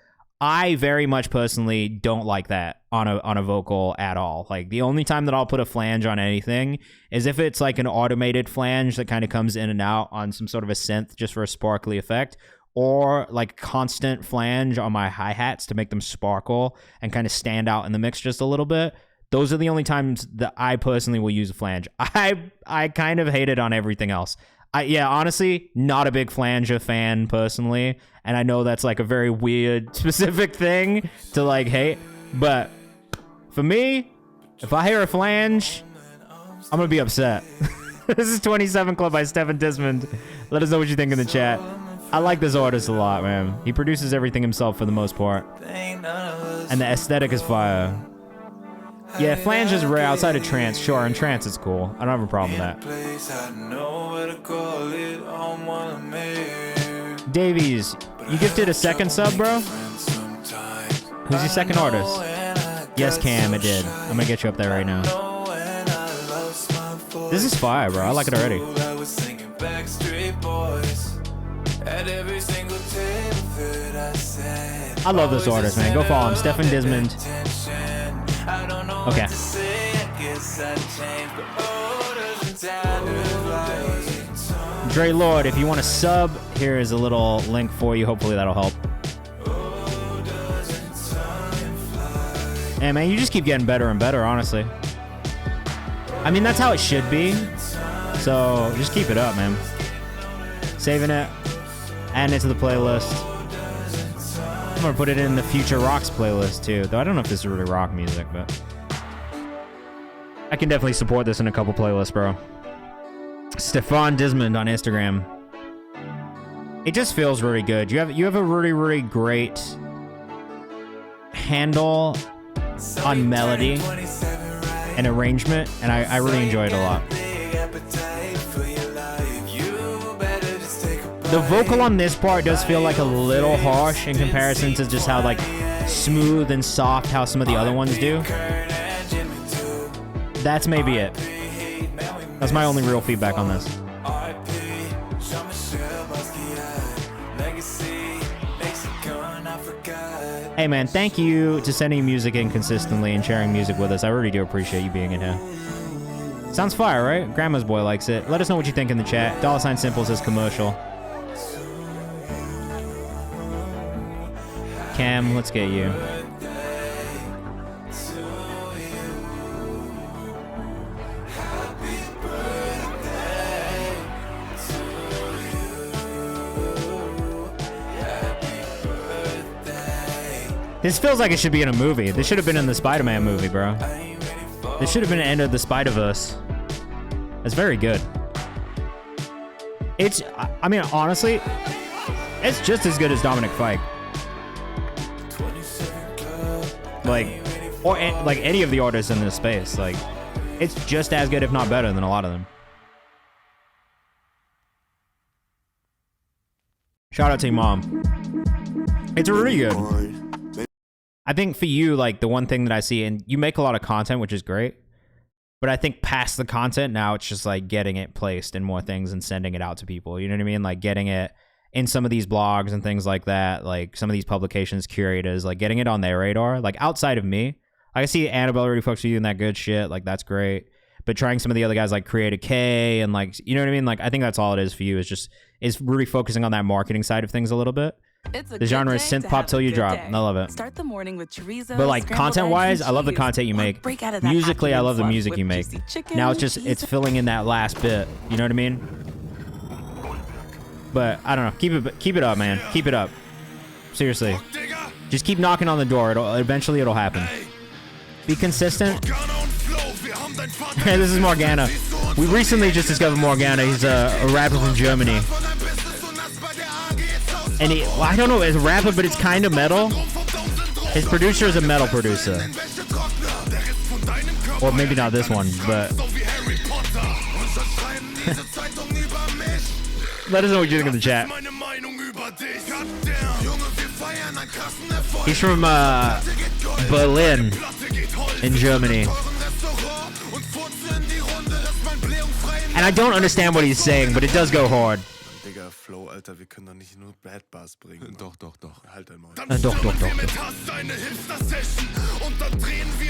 I very much personally don't like that on a vocal at all. Like, the only time that I'll put a flange on anything is if it's like an automated flange that kind of comes in and out on some sort of a synth just for a sparkly effect, or like constant flange on my hi-hats to make them sparkle and kind of stand out in the mix just a little bit. Those are the only times that I personally will use a flange. I kind of hate it on everything else. Honestly, not a big flanger fan personally, and I know that's like a very weird specific thing to like hate, but for me, if I hear a flange, I'm gonna be upset. This is 27 Club by Stefan Dismond. Let us know what you think in the chat. I like this artist a lot, man. He produces everything himself for the most part, and the aesthetic is fire. Yeah, flange is rare outside of trance. Sure, in trance it's cool. I don't have a problem with that. Davies, you gifted a second sub, bro? Who's your second artist? Yes, Cam, I did. I'm gonna get you up there right now. This is fire, bro. I like it already. I love this artist, man. Go follow him. Stefan Dismond. Okay. Dre Lord, if you want to sub, here is a little link for you. Hopefully that'll help. Hey, man, you just keep getting better and better, honestly. I mean, that's how it should be. So just keep it up, man. Saving it, adding it to the playlist. I'm gonna put it in the Future Rocks playlist too, though I don't know if this is really rock music, but I can definitely support this in a couple playlists, bro. Stefan Dismond on Instagram. It just feels really good. You have a really, really great handle on melody and arrangement, and I really enjoy it a lot. The vocal on this part does feel like a little harsh in comparison to just how like smooth and soft how some of the other ones do. That's maybe it. That's my only real feedback on this. Hey man, thank you to sending music in consistently and sharing music with us. I really do appreciate you being in here. Sounds fire, right? Grandma's boy likes it. Let us know what you think in the chat. $Simple says commercial. Cam, let's get you. This feels like it should be in a movie. This should have been in the Spider-Man movie, bro. This should have been End of the Spider-Verse. It's very good. It's, I mean, honestly, it's just as good as Dominic Fike. Like, or like any of the artists in this space. Like, it's just as good, if not better, than a lot of them. Shout out to your mom. It's really good. I think for you, like, the one thing that I see, and you make a lot of content, which is great, but I think past the content, now it's just, like, getting it placed in more things and sending it out to people. You know what I mean? Like, getting it in some of these blogs and things like that, like, some of these publications, curators, like, getting it on their radar. Like, outside of me, I see Annabelle already fucks with you and that good shit. Like, that's great. But trying some of the other guys, like Creative K, and, like, you know what I mean? Like, I think that's all it is for you, is really focusing on that marketing side of things a little bit. The genre is synth pop till you drop. I love it. Start the morning with chorizo. But like content-wise, I love the content you make. Musically, I love the music you make. Now it's filling in that last bit. You know what I mean? But I don't know. Keep it up, man. Keep it up. Seriously. Just keep knocking on the door. Eventually it'll happen. Be consistent. This is Morgana. We recently just discovered Morgana. He's a rapper from Germany. And well, I don't know, it's a rapper, but it's kind of metal. His producer is a metal producer. Or maybe not this one, but... Let us know what you think in the chat. He's from Berlin in Germany. And I don't understand what he's saying, but it does go hard. Digga, Flo, Alter, wir können doch nicht nur Bad Bars bringen. Doch. Halt dein Maul. Doch.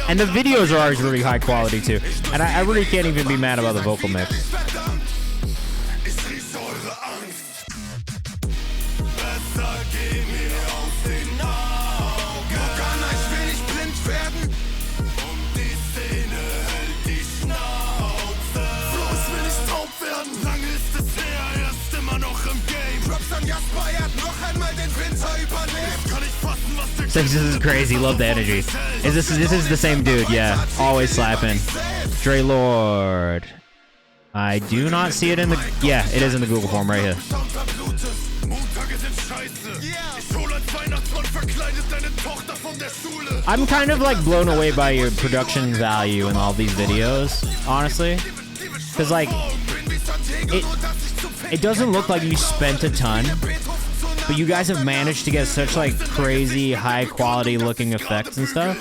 And the videos are always really high quality too. And I really can't even be mad about the vocal mix. This is crazy. Love the energy. This is the same dude? Yeah, always slapping. Dre Lord. I do not see it in the. Yeah, it is in the Google form right here. I'm kind of like blown away by your production value in all these videos, honestly, because like it doesn't look like you spent a ton. But you guys have managed to get such like crazy high quality looking effects and stuff.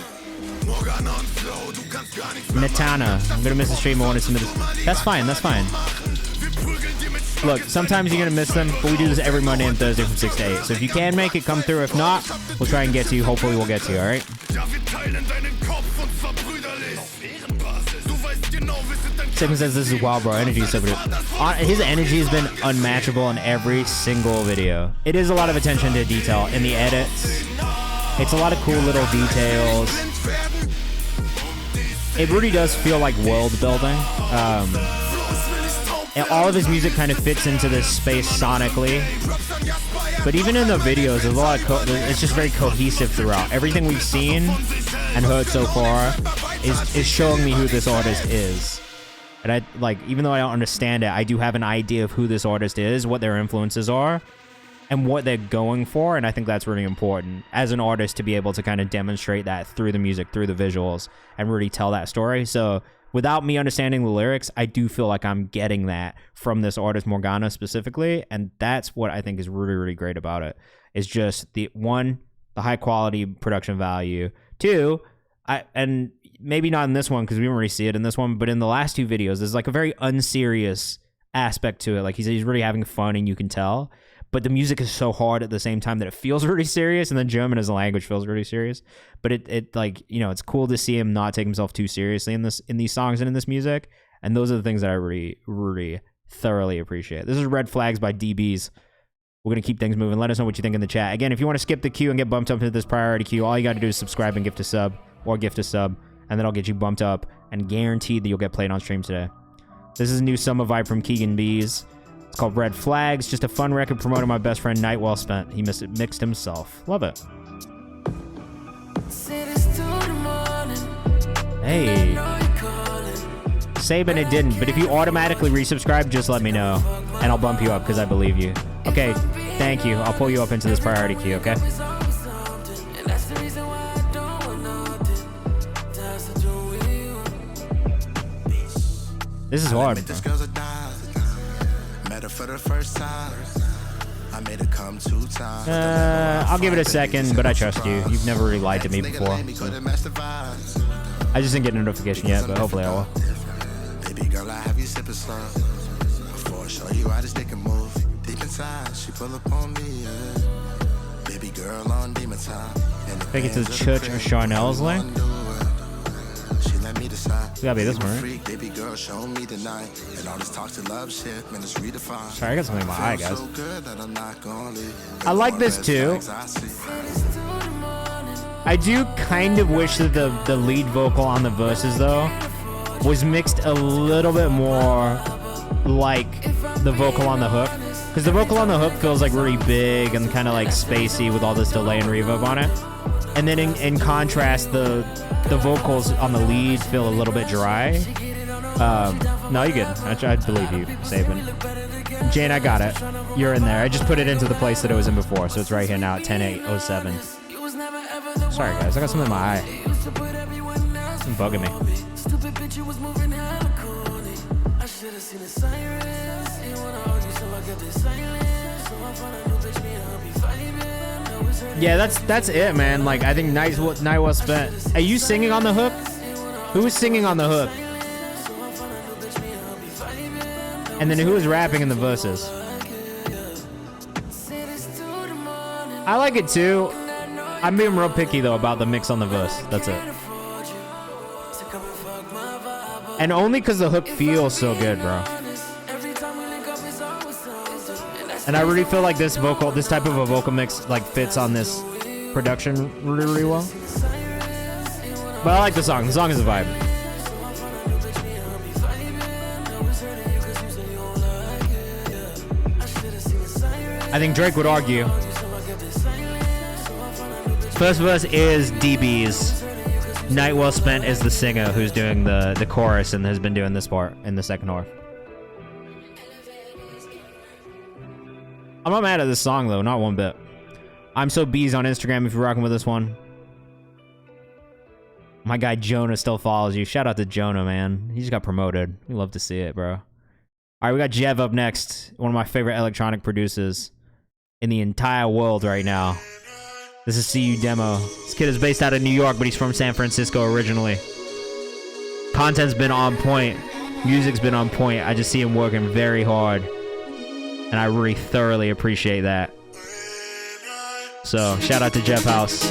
Natana, I'm gonna miss the stream. I want to submit this. That's fine. Look, sometimes you're gonna miss them, but we do this every Monday and Thursday from 6 to 8. So if you can make it, come through. If not, we'll try and get to you. Hopefully we'll get to you, alright? Sigma says this is wild, bro. Energy is so good. His energy has been unmatchable in every single video. It is a lot of attention to detail in the edits. It's a lot of cool little details. It really does feel like world building. And all of his music kind of fits into this space sonically. But even in the videos, there's a lot of it's just very cohesive throughout. Everything we've seen and heard so far is showing me who this artist is. And I like, even though I don't understand it, I do have an idea of who this artist is, what their influences are, and what they're going for. And I think that's really important as an artist to be able to kind of demonstrate that through the music, through the visuals, and really tell that story. So without me understanding the lyrics, I do feel like I'm getting that from this artist, Morgana, specifically. And that's what I think is really, really great about it. Is just the high quality production value. Two, and maybe not in this one because we don't really see it in this one, but in the last two videos, there's like a very unserious aspect to it. Like he's really having fun, and you can tell. But the music is so hard at the same time that it feels really serious, and then German as a language feels really serious. But it like, you know, it's cool to see him not take himself too seriously in these songs and in this music. And those are the things that I really, really thoroughly appreciate. This is Red Flags by DBs. We're going to keep things moving. Let us know what you think in the chat. Again, if you want to skip the queue and get bumped up into this priority queue, all you got to do is subscribe and gift a sub, or gift a sub, and then I'll get you bumped up and guaranteed that you'll get played on stream today. This is a new summer vibe from KayvanMD. It's called Red Flags. Just a fun record promoting my best friend Night Well Spent. He mixed himself. Love it. Hey. Saban, it didn't, but if you automatically resubscribe, just let me know, and I'll bump you up because I believe you. Okay, thank you. I'll pull you up into this priority queue, okay? This is hard, bro. I'll give it a second, but I trust you. You've never really lied to me before. So. I just didn't get a notification yet, but hopefully I will. Baby girl, I have you sipping some. Before I show you how this dick can move. Deep inside, she pull up on me, yeah. Baby girl on demon time. I think it's a Church of Charnel's link. She let me decide. It's gotta be this one, right? Freak, baby girl, show me tonight. And all this talk to love shit, man, it's redefined. Sorry, I got something in my eye, guys. So good that I'm not gonna leave. I like this too. I do kind of wish that the lead vocal on the verses though was mixed a little bit more like the vocal on the hook, because the vocal on the hook feels like really big and kind of like spacey with all this delay and reverb on it, and then in contrast the vocals on the lead feel a little bit dry. No, you're good. I believe you, Saban. Jane, I got it. You're in there. I just put it into the place that it was in before, so it's right here now at 10:08:07. Sorry, guys. I got something in my eye. It's bugging me. Yeah, that's it, man. Like, I think night well spent. Are you singing on the hook? Who is singing on the hook? And then who is rapping in the verses? I like it too. I'm being real picky though about the mix on the verse. That's it. And only because the hook feels so good, bro. And I really feel like this type of a vocal mix like fits on this production really, really well. But I like the song. The song is a vibe. I think Drake would argue. First verse is DB's. Night Well Spent is the singer who's doing the chorus and has been doing this part in the second half. I'm not mad at this song though, not one bit. I'm so bees on Instagram if you're rocking with this one. My guy Jonah still follows you. Shout out to Jonah, man. He just got promoted. We love to see it, bro. All right, we got Jev up next. One of my favorite electronic producers in the entire world right now. This is CU Demo. This kid is based out of New York, but he's from San Francisco originally. Content's been on point. Music's been on point. I just see him working very hard. And I really thoroughly appreciate that. So, shout out to Jeff House.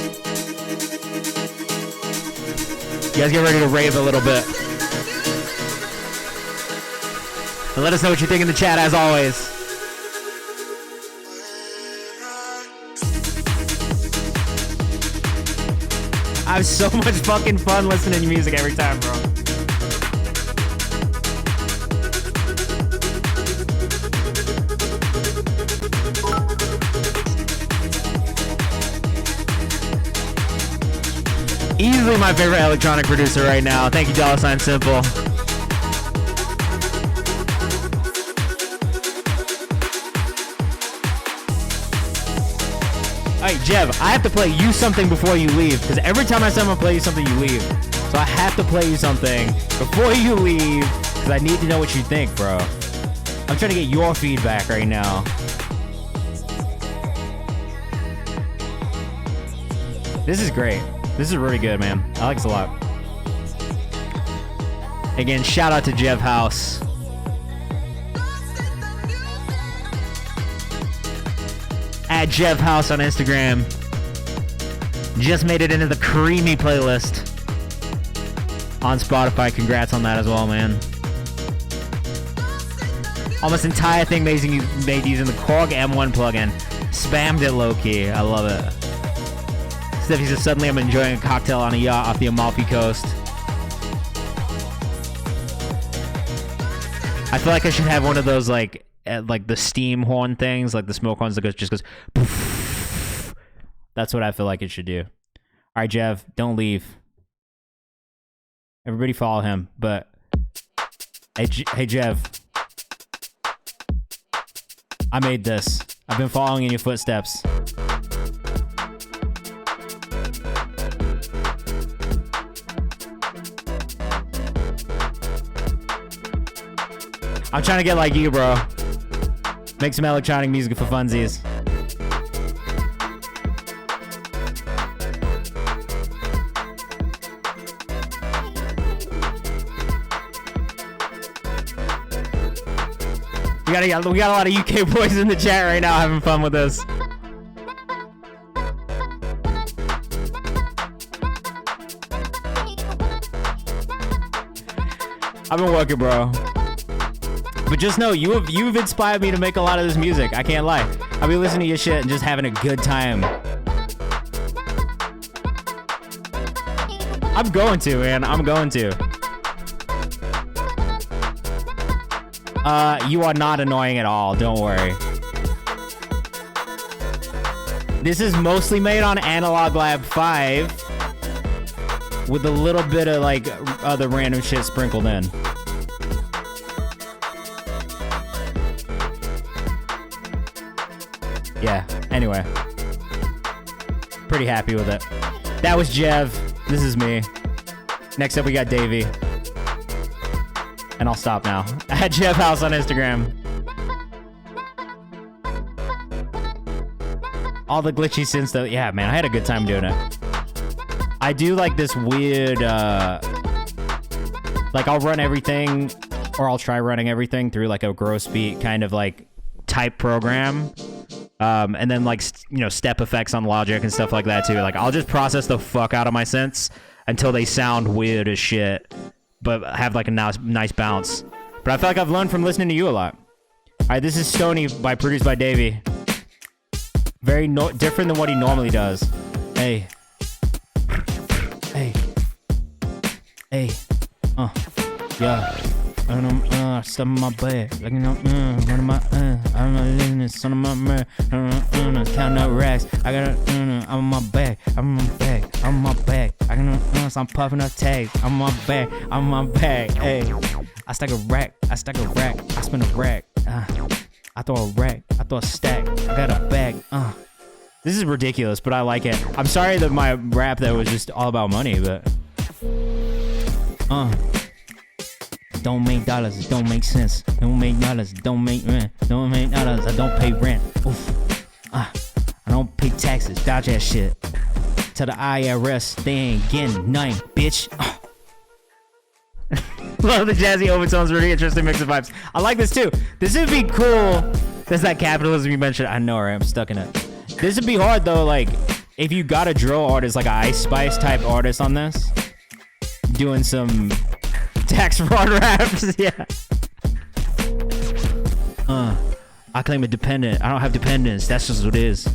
You guys get ready to rave a little bit. And let us know what you think in the chat, as always. I have so much fucking fun listening to music every time, bro. Easily my favorite electronic producer right now. Thank you, $sign Simple. Alright, Jev, I have to play you something before you leave, because every time I say I'm gonna play you something, you leave. So I have to play you something before you leave, because I need to know what you think, bro. I'm trying to get your feedback right now. This is great. This is really good, man. I like this a lot. Again, shout out to Jev House. At Jev House on Instagram. Just made it into the creamy playlist on Spotify. Congrats on that as well, man. Almost entire thing made using the Korg M1 plugin. Spammed it low-key. I love it. Steffi says, suddenly I'm enjoying a cocktail on a yacht off the Amalfi Coast. I feel like I should have one of those like the steam horn things, like the smoke horns that just goes poof. That's what I feel like it should do. All right, Jev, don't leave. Everybody follow him. But hey, Jev, I made this. I've been following in your footsteps. I'm trying to get like you, bro. Make some electronic music for funsies. We got a lot of UK boys in the chat right now having fun with this. I've been working, bro. But just know, you've inspired me to make a lot of this music. I can't lie. I've been listening to your shit and just having a good time. I'm going to, man. I'm going to. You are not annoying at all. Don't worry. This is mostly made on Analog Lab 5 with a little bit of like other random shit sprinkled in. Yeah, anyway. Pretty happy with it. That was Jev. This is me. Next up, we got Davey. And I'll stop now. At Jeff House on Instagram. All the glitchy synths though. Yeah, man, I had a good time doing it. I do like this weird, like I'll run everything, or I'll try running everything through like a gross beat kind of like type program. And then like, you know, step effects on Logic and stuff like that too. Like I'll just process the fuck out of my synths until they sound weird as shit, but have like a nice bounce. But I feel like I've learned from listening to you a lot. All right, this is Stony produced by Davey. Very different than what he normally does. Hey. Hey. Hey. Yeah. Stuff in my bag. Like, you know, running my, I'm not living this, son of my man. Counting up racks. I got I'm on my bag. I'm on my bag. I'm on my bag. I got I'm puffing up tags. I'm on my bag. I'm on my bag. Hey. I stack a rack. I stack a rack. I spin a rack. I throw a rack. I throw a stack. I got a bag. This is ridiculous, but I like it. I'm sorry that my rap that was just all about money, but don't make dollars, it don't make sense. Don't make dollars, it don't make rent. Don't make dollars, I don't pay rent. Oof. I don't pay taxes, dodge that shit. Tell the IRS they ain't getting nothing, bitch. Love the jazzy overtones, really interesting mix of vibes. I like this too. This would be cool. That's that capitalism you mentioned. I know, right? I'm stuck in it. This would be hard though, like, if you got a drill artist, like an Ice Spice type artist on this, doing some tax fraud raps, yeah. I claim a dependent. I don't have dependents. That's just what it is.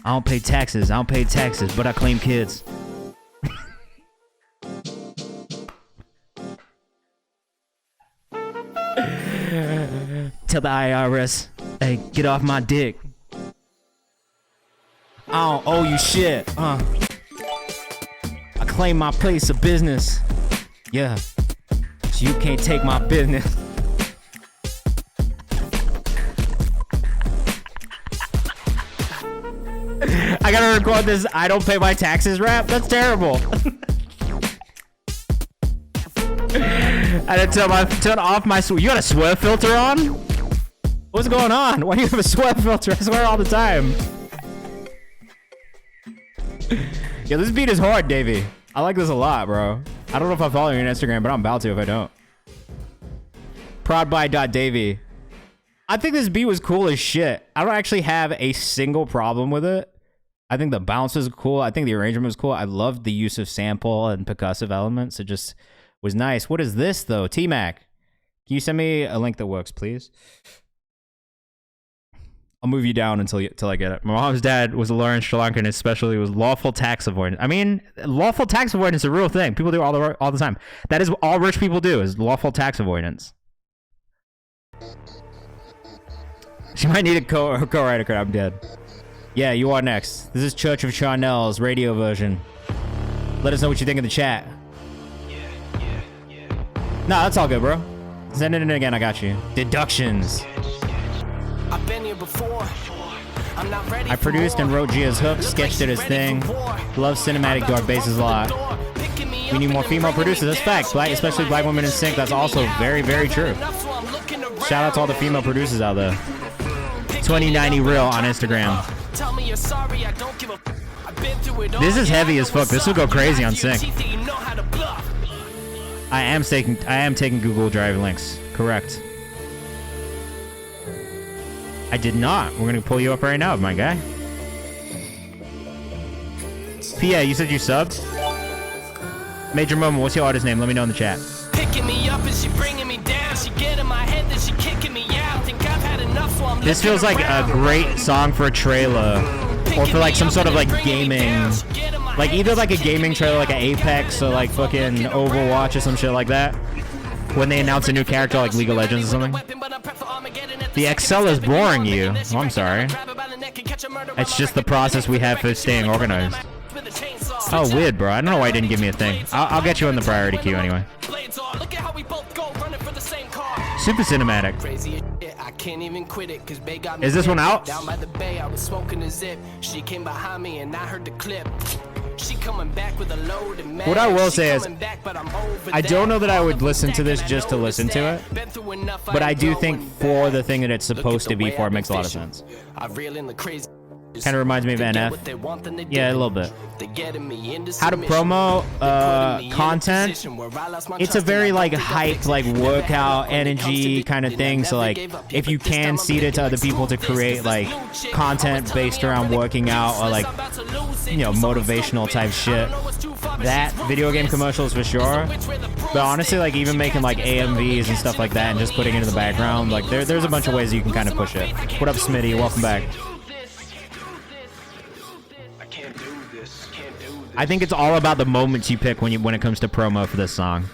I don't pay taxes. I don't pay taxes, but I claim kids. Tell the IRS, hey, get off my dick. I don't owe you shit. I claim my place of business. Yeah. So you can't take my business. I gotta record this I don't pay my taxes rap? That's terrible. I had to turn off my you got a swear filter on? What's going on? Why do you have a swear filter? I swear all the time. Yo, this beat is hard, Davey. I like this a lot, bro. I don't know if I follow you on Instagram, but I'm about to if I don't. Proudby.davey. I think this beat was cool as shit. I don't actually have a single problem with it. I think the bounce was cool. I think the arrangement was cool. I loved the use of sample and percussive elements. It just was nice. What is this, though? T-Mac, can you send me a link that works, please? I'll move you down until I get it. My mom's dad was a lawyer in Sri Lanka, and especially was lawful tax avoidance. I mean, lawful tax avoidance is a real thing. People do it all the time. That is what all rich people do, is lawful tax avoidance. She might need a co-writer credit. I'm dead. Yeah, you are next. This is Church of Charnel's radio version. Let us know what you think in the chat. Nah, that's all good, bro. Send it in again. I got you. Deductions. I've been here before. I'm not ready. I produced and wrote Gia's hook, sketched it his thing. Love cinematic dark basses a lot. We need more female producers. That's facts. Black, especially black women in sync. That's also very, very true. Shout out to all the female producers out there. 2090 Real on Instagram. This is heavy as fuck. This will go crazy on sync. I am taking Google Drive links. Correct. I did not. We're gonna pull you up right now, my guy. Pia, you said you subbed? Major Moment, what's your artist name? Let me know in the chat. Picking me up and she bringing me down. She get in my head, then she kicking me out. Think I've had enough, so I'm This feels like a great song for a trailer, or for like some sort of like gaming, like either like a gaming trailer, like an Apex or like fucking Overwatch or some shit like that. When they announce a new character like League of Legends or something. The Excel is boring you. Oh, I'm sorry. It's just the process we have for staying organized. Oh, weird, bro. I don't know why you didn't give me a thing. I'll get you in the priority queue anyway. Super cinematic. Is this one out? Down by the bay, I was smoking a zip. She came behind me and I heard the clip. She coming back with a load of mad. What I will say is, I don't know that I would listen to this just to listen to it, but I do think for the thing that it's supposed to be for, it makes a lot of sense. Kind of reminds me of NF. Yeah, a little bit. How to promo content. It's a very like hype, like workout energy kind of thing. So like, if you can seed it to other people to create like content based around working out or like, you know, motivational type shit, that video game commercials for sure. But honestly, like even making like AMVs and stuff like that and just putting it in the background, like there's a bunch of ways you can kind of push it. What up, Smitty? Welcome back. I think it's all about the moments you pick when it comes to promo for this song.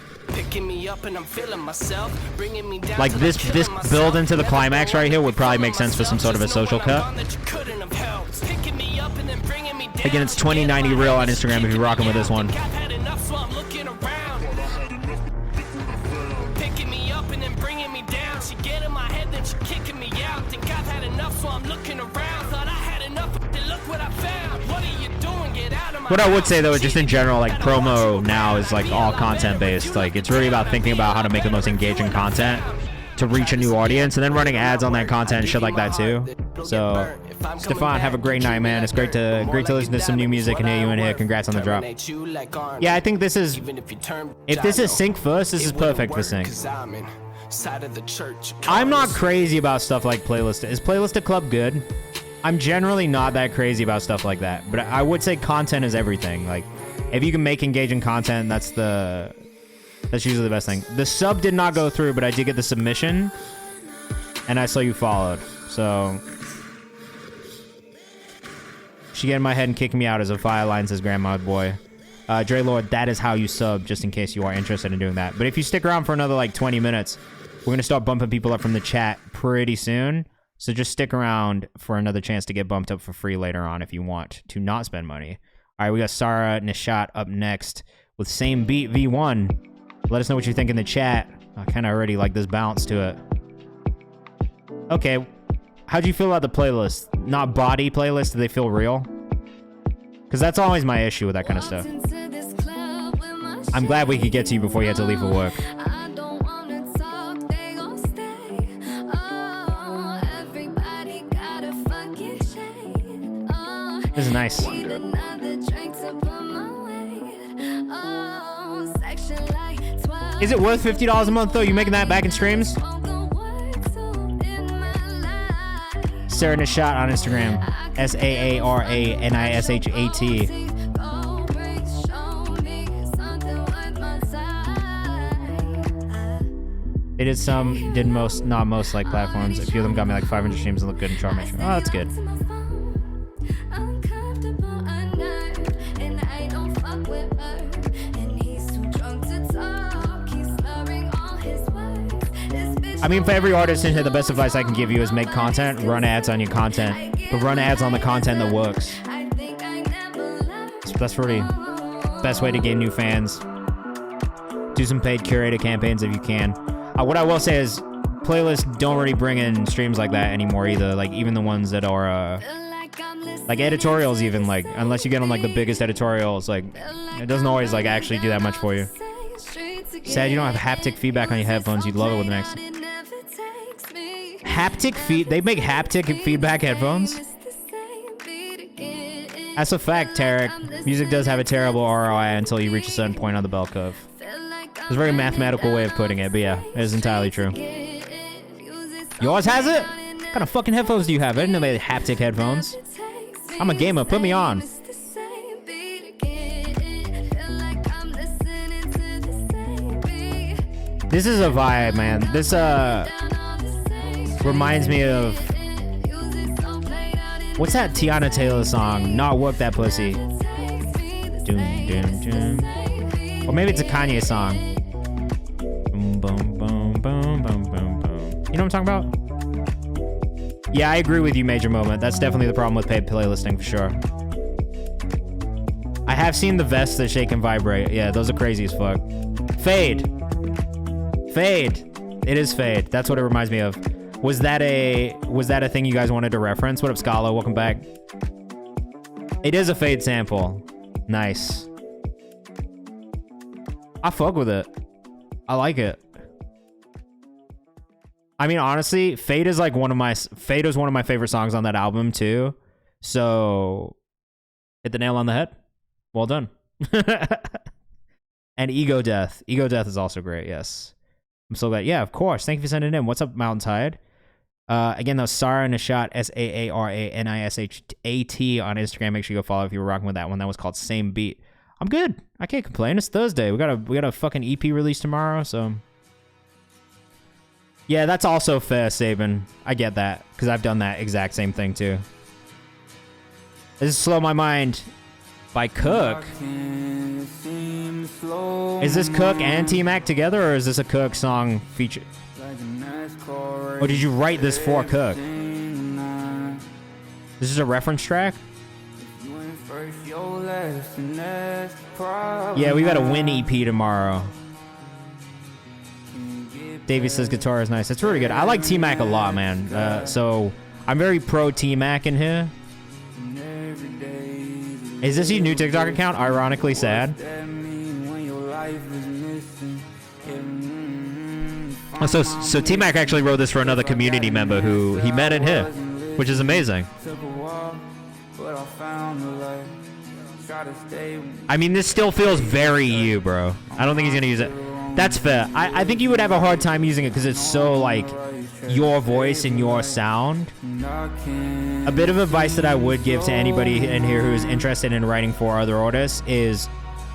Like this build into the climax right here would probably make sense for some sort of a social cut. Again, it's 2090 real on Instagram if you're rocking with this one. Picking me up and then bringing me down. She get in my head, then she kicking me out. Think I've had enough, so I'm looking around. Thought I had enough, then look what I found. What are you doing? Get out of my What I would say though is just in general, like promo now is like all content based. Like it's really about thinking about how to make the most engaging content to reach a new audience, and then running ads on that content and shit like that too. So, Stefan, have a great night, man. It's great to listen to some new music and hear you in here. Congrats on the drop. Yeah, I think this is, if this is sync first, this is perfect for sync. I'm not crazy about stuff like Playlist. Is Playlist a club good? I'm generally not that crazy about stuff like that, but I would say content is everything. Like, if you can make engaging content, that's usually the best thing. The sub did not go through, but I did get the submission, and I saw you followed. So, she get in my head and kick me out as a fire line, says Grandma Boy. Dre Lord, that is how you sub, just in case you are interested in doing that. But if you stick around for another like 20 minutes, we're going to start bumping people up from the chat pretty soon. So just stick around for another chance to get bumped up for free later on if you want to not spend money. All right, we got Sarah Nishat up next with Same Beat V1. Let us know what you think in the chat. I kind of already like this bounce to it. Okay, how'd you feel about the playlist? Not body playlist, do they feel real? Because that's always my issue with that kind of stuff. I'm glad we could get to you before you had to leave for work. This is nice. Is it worth $50 a month though? You making that back in streams? Sarah Nishat on Instagram. SAARANISHAT. They did some, did most, not most like platforms. A few of them got me like 500 streams and look good in chart measure. Oh, that's good. I mean, for every artist in here, the best advice I can give you is make content, run ads on your content, but run ads on the content that works. So that's really the best way to gain new fans. Do some paid curated campaigns if you can. What I will say is playlists don't really bring in streams like that anymore either. Like even the ones that are like editorials, even like unless you get on like the biggest editorials, like it doesn't always like actually do that much for you. Sad you don't have haptic feedback on your headphones. You'd love it with the next. Haptic feed? They make haptic feedback headphones? That's a fact, Tarek. Music does have a terrible ROI until you reach a certain point on the bell curve. It's a very mathematical way of putting it, but yeah, it is entirely true. Yours has it? What kind of fucking headphones do you have? I didn't know they had haptic headphones. I'm a gamer, put me on. This is a vibe, man. This reminds me of what's that Tiana Taylor song? Not Work That Pussy. Doom, doom, doom. Or maybe it's a Kanye song. Boom, boom, boom, boom, boom, boom, boom. You know what I'm talking about? Yeah, I agree with you, Major Moment. That's definitely the problem with paid playlisting for sure. I have seen the vests that shake and vibrate. Yeah, those are crazy as fuck. Fade. Fade. It is Fade. That's what it reminds me of. Was that a thing you guys wanted to reference? What up, Scala? Welcome back. It is a Fade sample. Nice. I fuck with it. I like it. I mean, honestly, Fade is one of my favorite songs on that album too. So hit the nail on the head. Well done. And Ego Death. Ego Death is also great. Yes. I'm so glad. Yeah, of course. Thank you for sending it in. What's up, Mountain Tide? Again, that was Sarah Nishat, SAARANISHAT on Instagram. Make sure you go follow if you were rocking with that one. That was called Same Beat. I'm good. I can't complain. It's Thursday. We got a fucking EP release tomorrow, so yeah, that's also fair, Saban. I get that because I've done that exact same thing too. This is Slow My Mind by Cook. Is this Cook and T-Mac together, or is this a Cook song feature? Or did you write this for Cook? This is a reference track? Yeah, we got a Win EP tomorrow. Davey says guitar is nice. That's really good. I like T-Mac a lot, man. So I'm very pro T-Mac in here. Is this your new TikTok account? Ironically sad. So T-Mac actually wrote this for another community member who he met in here, which is amazing. I mean, this still feels very you, bro. I don't think he's gonna use it. That's fair. I think you would have a hard time using it because it's so your voice and your sound. A bit of advice that I would give to anybody in here who is interested in writing for other artists is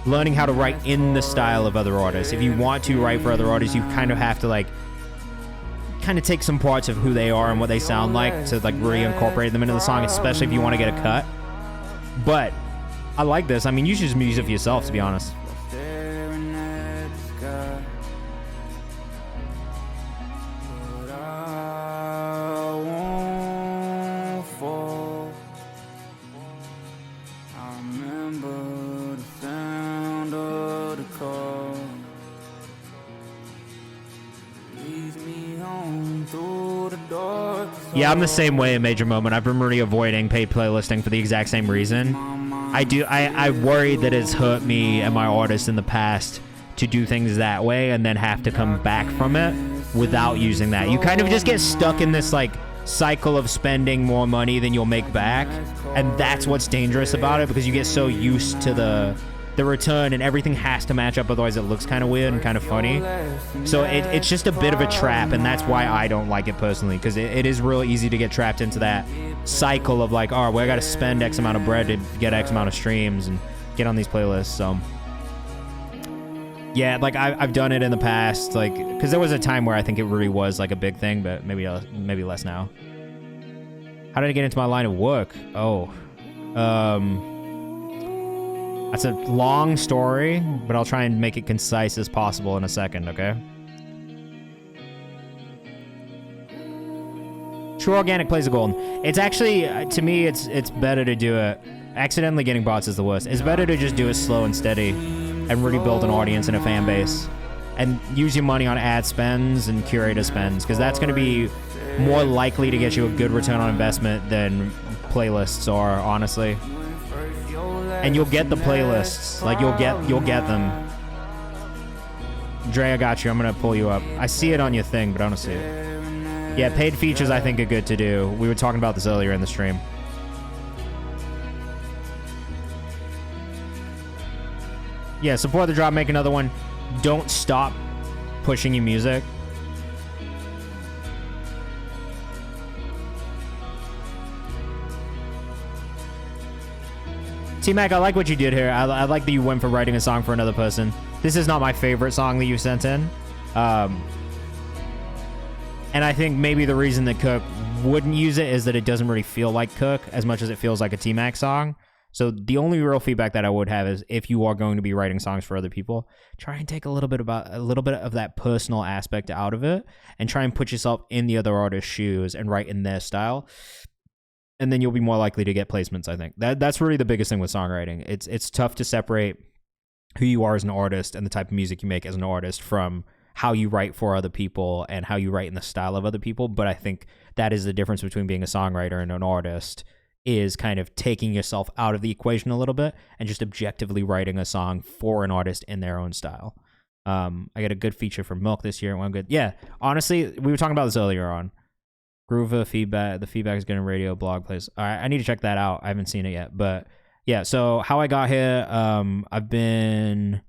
learning how to write in the style of other artists. If you want to write for other artists, you kind of have to kind of take some parts of who they are and what they sound like to reincorporate them into the song, especially if you want to get a cut. But I like this. I mean, you should just use it for yourself, to be honest. Yeah, I'm the same way in Major Moment. I've been really avoiding paid playlisting for the exact same reason. I worry that it's hurt me and my artists in the past to do things that way and then have to come back from it without using that. You kind of just get stuck in this cycle of spending more money than you'll make back, and that's what's dangerous about it because you get so used to the return and everything has to match up, otherwise it looks kind of weird and kind of funny. So it's just a bit of a trap, and that's why I don't like it personally, because it is real easy to get trapped into that cycle of oh, well, I gotta spend X amount of bread to get X amount of streams and get on these playlists. So yeah, I've done it in the past, because there was a time where I think it really was a big thing, but maybe less now. How did I get into my line of work? That's a long story, but I'll try and make it concise as possible in a second, okay? True Organic plays a golden. It's actually, to me, it's better to do it. Accidentally getting bots is the worst. It's better to just do it slow and steady and really build an audience and a fan base. And use your money on ad spends and curator spends, because that's going to be more likely to get you a good return on investment than playlists are, honestly. And you'll get the playlists. You'll get them. Dre, I got you. I'm gonna pull you up. I see it on your thing, but I don't see it. Yeah, paid features I think are good to do. We were talking about this earlier in the stream. Yeah, support the drop, make another one. Don't stop pushing your music. T-Mac, I like what you did here. I like that you went for writing a song for another person. This is not my favorite song that you sent in. And I think maybe the reason that Cook wouldn't use it is that it doesn't really feel like Cook as much as it feels like a T-Mac song. So the only real feedback that I would have is if you are going to be writing songs for other people, try and take a little bit of that personal aspect out of it and try and put yourself in the other artist's shoes and write in their style. And then you'll be more likely to get placements, I think. That's really the biggest thing with songwriting. It's tough to separate who you are as an artist and the type of music you make as an artist from how you write for other people and how you write in the style of other people. But I think that is the difference between being a songwriter and an artist, is kind of taking yourself out of the equation a little bit and just objectively writing a song for an artist in their own style. I got a good feature from Milk this year. One good. Yeah, honestly, we were talking about this earlier on. Groover feedback. The feedback is getting radio blog plays. All right, I need to check that out. I haven't seen it yet. But yeah, so how I got here, I've been...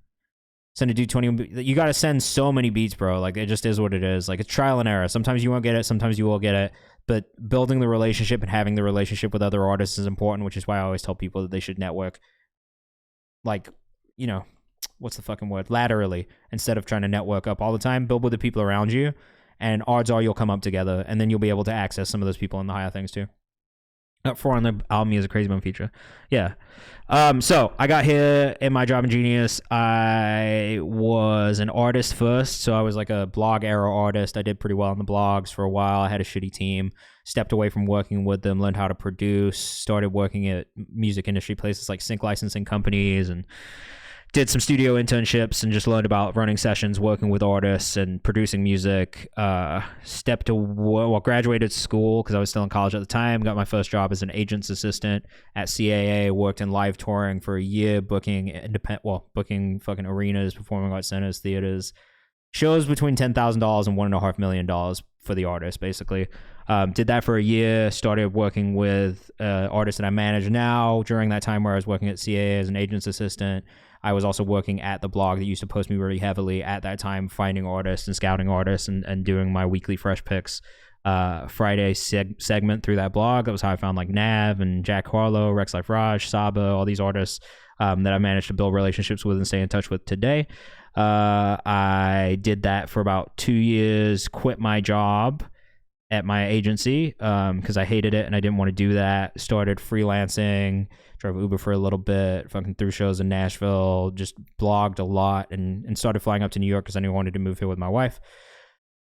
send a dude 20. You got to send so many beats, bro. Like, it just is what it is. Like, it's trial and error. Sometimes you won't get it. Sometimes you will get it. But building the relationship and having the relationship with other artists is important, which is why I always tell people that they should network, like, you know, what's the fucking word? Laterally, instead of trying to network up all the time. Build with the people around you, and odds are you'll come up together, and then you'll be able to access some of those people in the higher things too. Up 4 on the album is a Crazy Bone feature. Yeah. So I got here in my job in Genius. I was an artist first. So I was like a blog era artist. I did pretty well on the blogs for a while. I had a shitty team. Stepped away from working with them, learned how to produce, started working at music industry places like sync licensing companies, and did some studio internships and just learned about running sessions, working with artists and producing music. Graduated school because I was still in college at the time. Got my first job as an agent's assistant at CAA. Worked in live touring for a year, booking fucking arenas, performing arts centers, theaters, shows between $10,000 and $1.5 million for the artist, basically. Did that for a year. Started working with artists that I manage now. During that time where I was working at CAA as an agent's assistant, I was also working at the blog that used to post me really heavily at that time, finding artists and scouting artists and doing my weekly Fresh Picks Friday segment through that blog. That was how I found like Nav and Jack Harlow, Rex Life Raj, Saba, all these artists that I managed to build relationships with and stay in touch with today. I did that for about 2 years, quit my job at my agency because I hated it and I didn't want to do that. Started freelancing, drove Uber for a little bit, fucking threw shows in Nashville, just blogged a lot, and started flying up to New York because I knew I wanted to move here with my wife.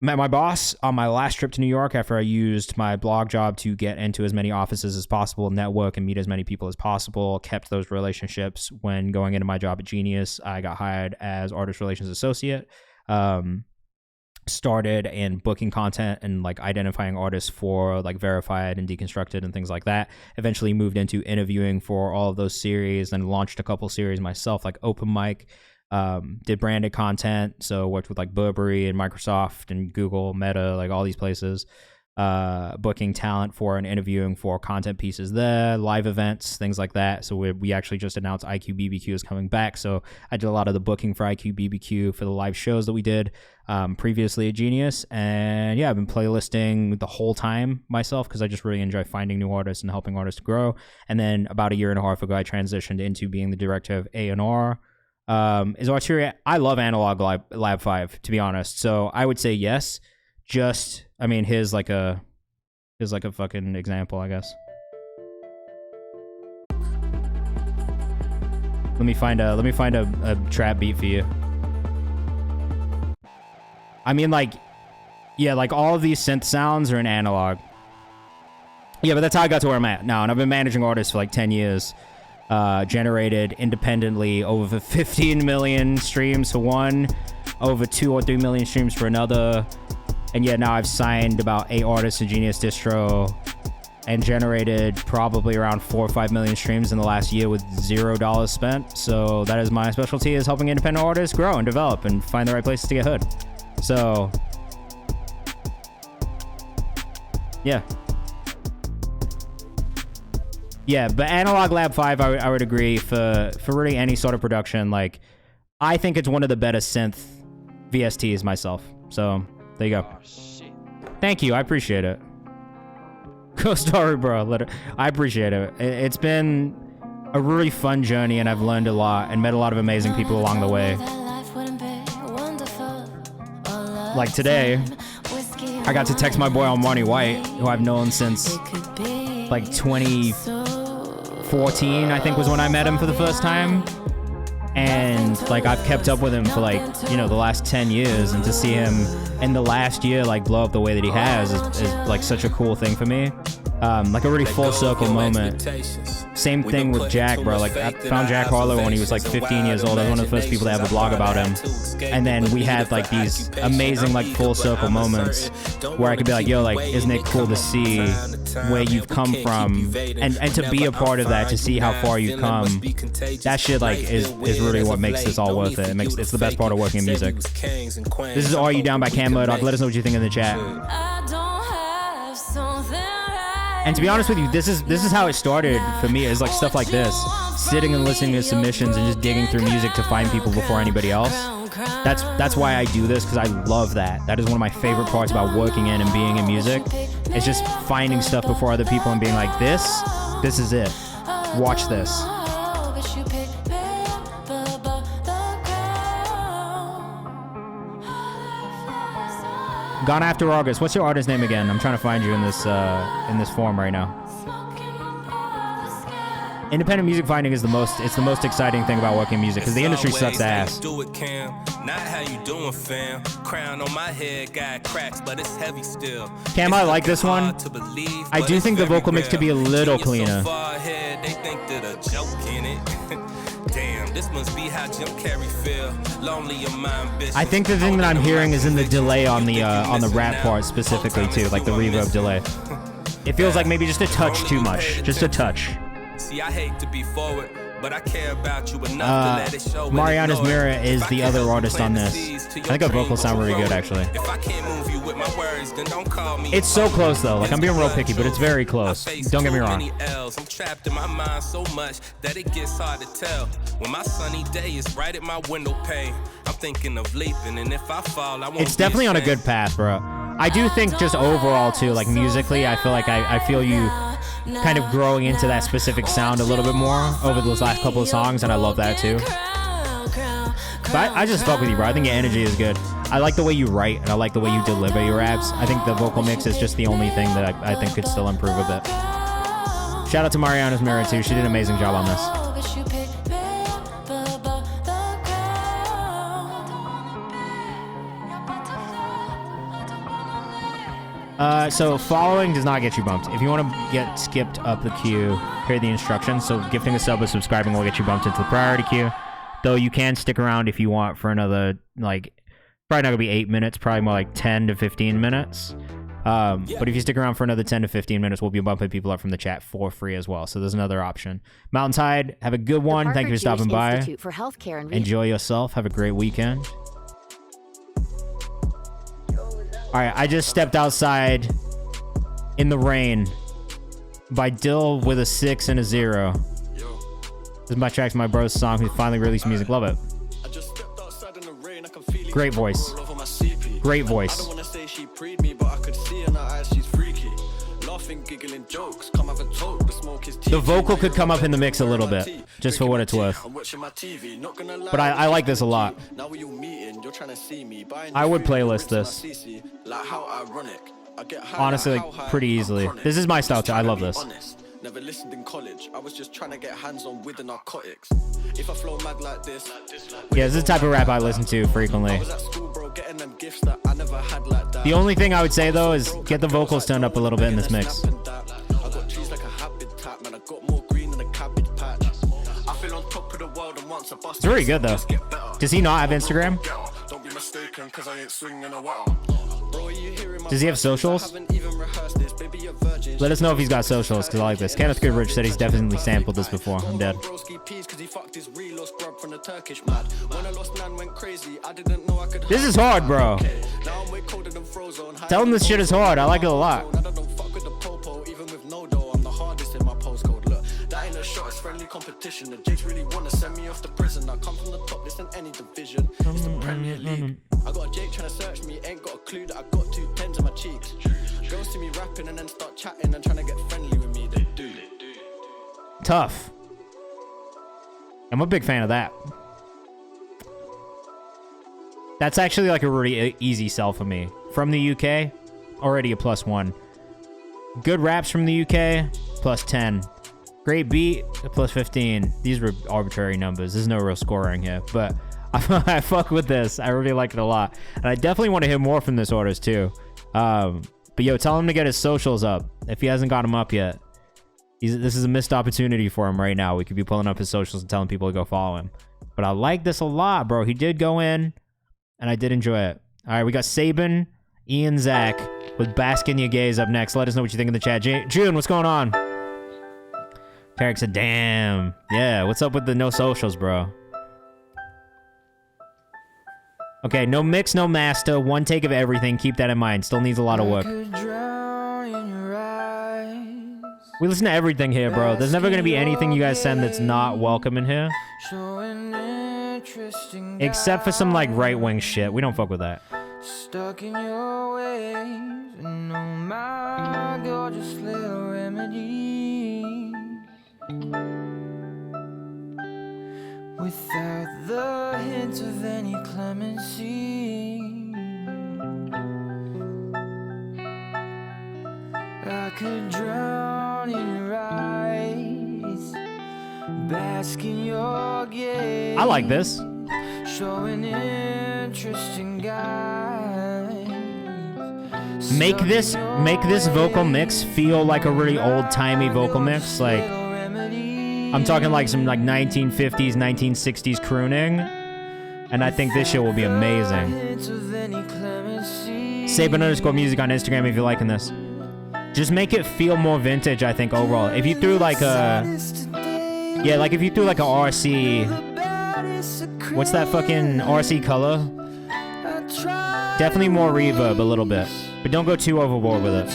Met my boss on my last trip to New York after I used my blog job to get into as many offices as possible, network, and meet as many people as possible. Kept those relationships. When going into my job at Genius, I got hired as Artist Relations Associate. Started in booking content and like identifying artists for like Verified and Deconstructed and things like that. Eventually moved into interviewing for all of those series and launched a couple series myself, like Open Mic. Did branded content, so worked with like Burberry and Microsoft and Google, Meta, like all these places. Booking talent for and interviewing for content pieces there, live events, things like that. So we actually just announced IQ BBQ is coming back. So I did a lot of the booking for IQ BBQ for the live shows that we did previously at Genius. And yeah, I've been playlisting the whole time myself because I just really enjoy finding new artists and helping artists grow. And then about a year and a half ago, I transitioned into being the director of A&R. Is Arteria? I love Analog Lab 5, to be honest. So I would say yes. Just, I mean, here's like a fucking example, I guess. Let me find a trap beat for you. I mean, like, yeah, like all of these synth sounds are in Analog. Yeah, but that's how I got to where I'm at now, and I've been managing artists for like 10 years. Generated independently over 15 million streams for one, over 2 or 3 million streams for another. And yet now I've signed about 8 artists to Genius Distro and generated probably around 4 or 5 million streams in the last year with $0 spent. So that is my specialty, is helping independent artists grow and develop and find the right places to get heard. So yeah. Yeah, but Analog Lab 5, I would agree, for really any sort of production. Like, I think it's one of the better synth VSTs myself. So there you go. Oh, shit. Thank you. I appreciate it. Go story, bro. I appreciate it. It's been a really fun journey, and I've learned a lot and met a lot of amazing people along the way. All like today, I got to text my boy on Monty White, who I've known since like 2014, I think was when I met him for the first time. And like I've kept up with him for like, you know, the last 10 years, and to see him in the last year like blow up the way that he has is like such a cool thing for me. Like a really full circle moment. Same thing with Jack, bro. Like I found Jack Harlow when he was like 15 years old. I was one of the first people to have a blog about him. And then we had like these amazing like full circle moments where I could be like, yo, like, isn't it cool to see where you've come from, and to be a part of that, to see how far you've come. That shit like is really what makes this all worth it. It's the best part of working in music. This is Are You Down by KayvanMD. Let us know what you think in the chat. And to be honest with you, this is how it started for me, is like stuff like this, sitting and listening to submissions and just digging through music to find people before anybody else. That's why I do this, because I love that. That is one of my favorite parts about working in and being in music. It's just finding stuff before other people and being like, this is it. Watch this. Gone After August. What's your artist name again? I'm trying to find you in this form right now. Independent music finding is the most exciting thing about working in music, because the industry sucks ass. Do it, Cam. Not how you doing, fam. Crown on my head got cracks, but it's heavy still. Cam, I like this one. I do think the vocal mix could be a little cleaner. They think that a joke in it. Damn, this must be how Jim Carrey feel. Lonely in my ambition. I think the thing that I'm hearing is in the delay on the rap part specifically too, like the reverb delay. It feels like maybe just a touch too much, just a touch. See, I hate to be forward, but I care about you enough to let it show. Mariana's Mirror is the other artist on this. I think her vocals sound really good, actually. If I can't move you with my words, then don't call me. It's so close though. Like, I'm being real picky, but it's very close. Don't get me wrong. I'm trapped in my mind so much that it gets hard to tell. When my sunny day is right at my window pane, I'm thinking of leaping, and if I fall, I won't. It's definitely on a good path, bro. I do think just overall too, like musically, I feel like I feel you kind of growing into that specific sound a little bit more over those last couple of songs, and I love that too. But I just fuck with you, bro. I think your energy is good. I like the way you write, and I like the way you deliver your raps. I think the vocal mix is just the only thing that I think could still improve a bit. Shout out to Mariana's Mirror too. She did an amazing job on this. So following does not get you bumped. If you want to get skipped up the queue, here are the instructions. So gifting a sub or subscribing will get you bumped into the priority queue. Though you can stick around if you want for another, like, probably not going to be 8 minutes, probably more like 10 to 15 minutes. But if you stick around for another 10 to 15 minutes, we'll be bumping people up from the chat for free as well. So there's another option. Mountain Tide, have a good one. Thank you for stopping by. For Healthcare and Enjoy yourself. Have a great weekend. All right, I just stepped outside in the rain by Dill with a 6 and a 0. This is my track to my bro's song who finally released music. Love it. Great voice. Great voice. The vocal could come up in the mix a little bit, just for what it's worth. But I like this a lot. I would playlist this. Honestly, like, pretty easily. This is my style too. I love this. Never listened in college. I was just trying to get hands on with the narcotics. If I flow mad like this, yeah, this is the type of rap I listen to frequently. The only thing I would say though is get the vocals turned up a little bit in this mix. It's very good though. Does he not have Instagram? Does he have socials? Let us know if he's got socials, because I like this. Kenneth Goodrich said he's definitely sampled this before. I'm dead. This is hard, bro. Tell him this shit is hard. I like it a lot. Competition. The Jakes really want to send me off to prison. I come from the top, this in any division. It's the Premier League. I got a Jake trying to search me, ain't got a clue that I got 2 10s in my cheeks. Girls see me rapping and then start chatting and trying to get friendly with me. They do. Tough. I'm a big fan of that. That's actually like a really easy sell for me. From the UK, already a +1. Good raps from the UK, +10. Great beat, +15. These were arbitrary numbers. There's no real scoring here, but I fuck with this. I really like it a lot. And I definitely want to hear more from this artist too. But yo, tell him to get his socials up if he hasn't got them up yet. This is a missed opportunity for him right now. We could be pulling up his socials and telling people to go follow him. But I like this a lot, bro. He did go in, and I did enjoy it. All right, we got Sabin, Ian, Zach with Bask in Your Gaze up next. Let us know what you think in the chat. June, what's going on? Tarek said, damn. Yeah, what's up with the no socials, bro? Okay, no mix, no master. One take of everything. Keep that in mind. Still needs a lot of work. We listen to everything here, bro. There's never going to be anything you guys send that's not welcome in here. Except for some, like, right-wing shit. We don't fuck with that. Stuck in your ways, and oh my gorgeous little remedy. Without the hint of any clemency, I could drown in your eyes, bask in your gaze. I like this. Showing interesting guys. Make this vocal mix feel like a really old-timey vocal mix. Like, I'm talking like some like 1950s, 1960s crooning. And I think this shit will be amazing. Sabin_music on Instagram if you're liking this. Just make it feel more vintage, I think, overall. If you threw like a... Yeah, like if you threw like a RC... What's that fucking RC color? Definitely more reverb a little bit. But don't go too overboard with it.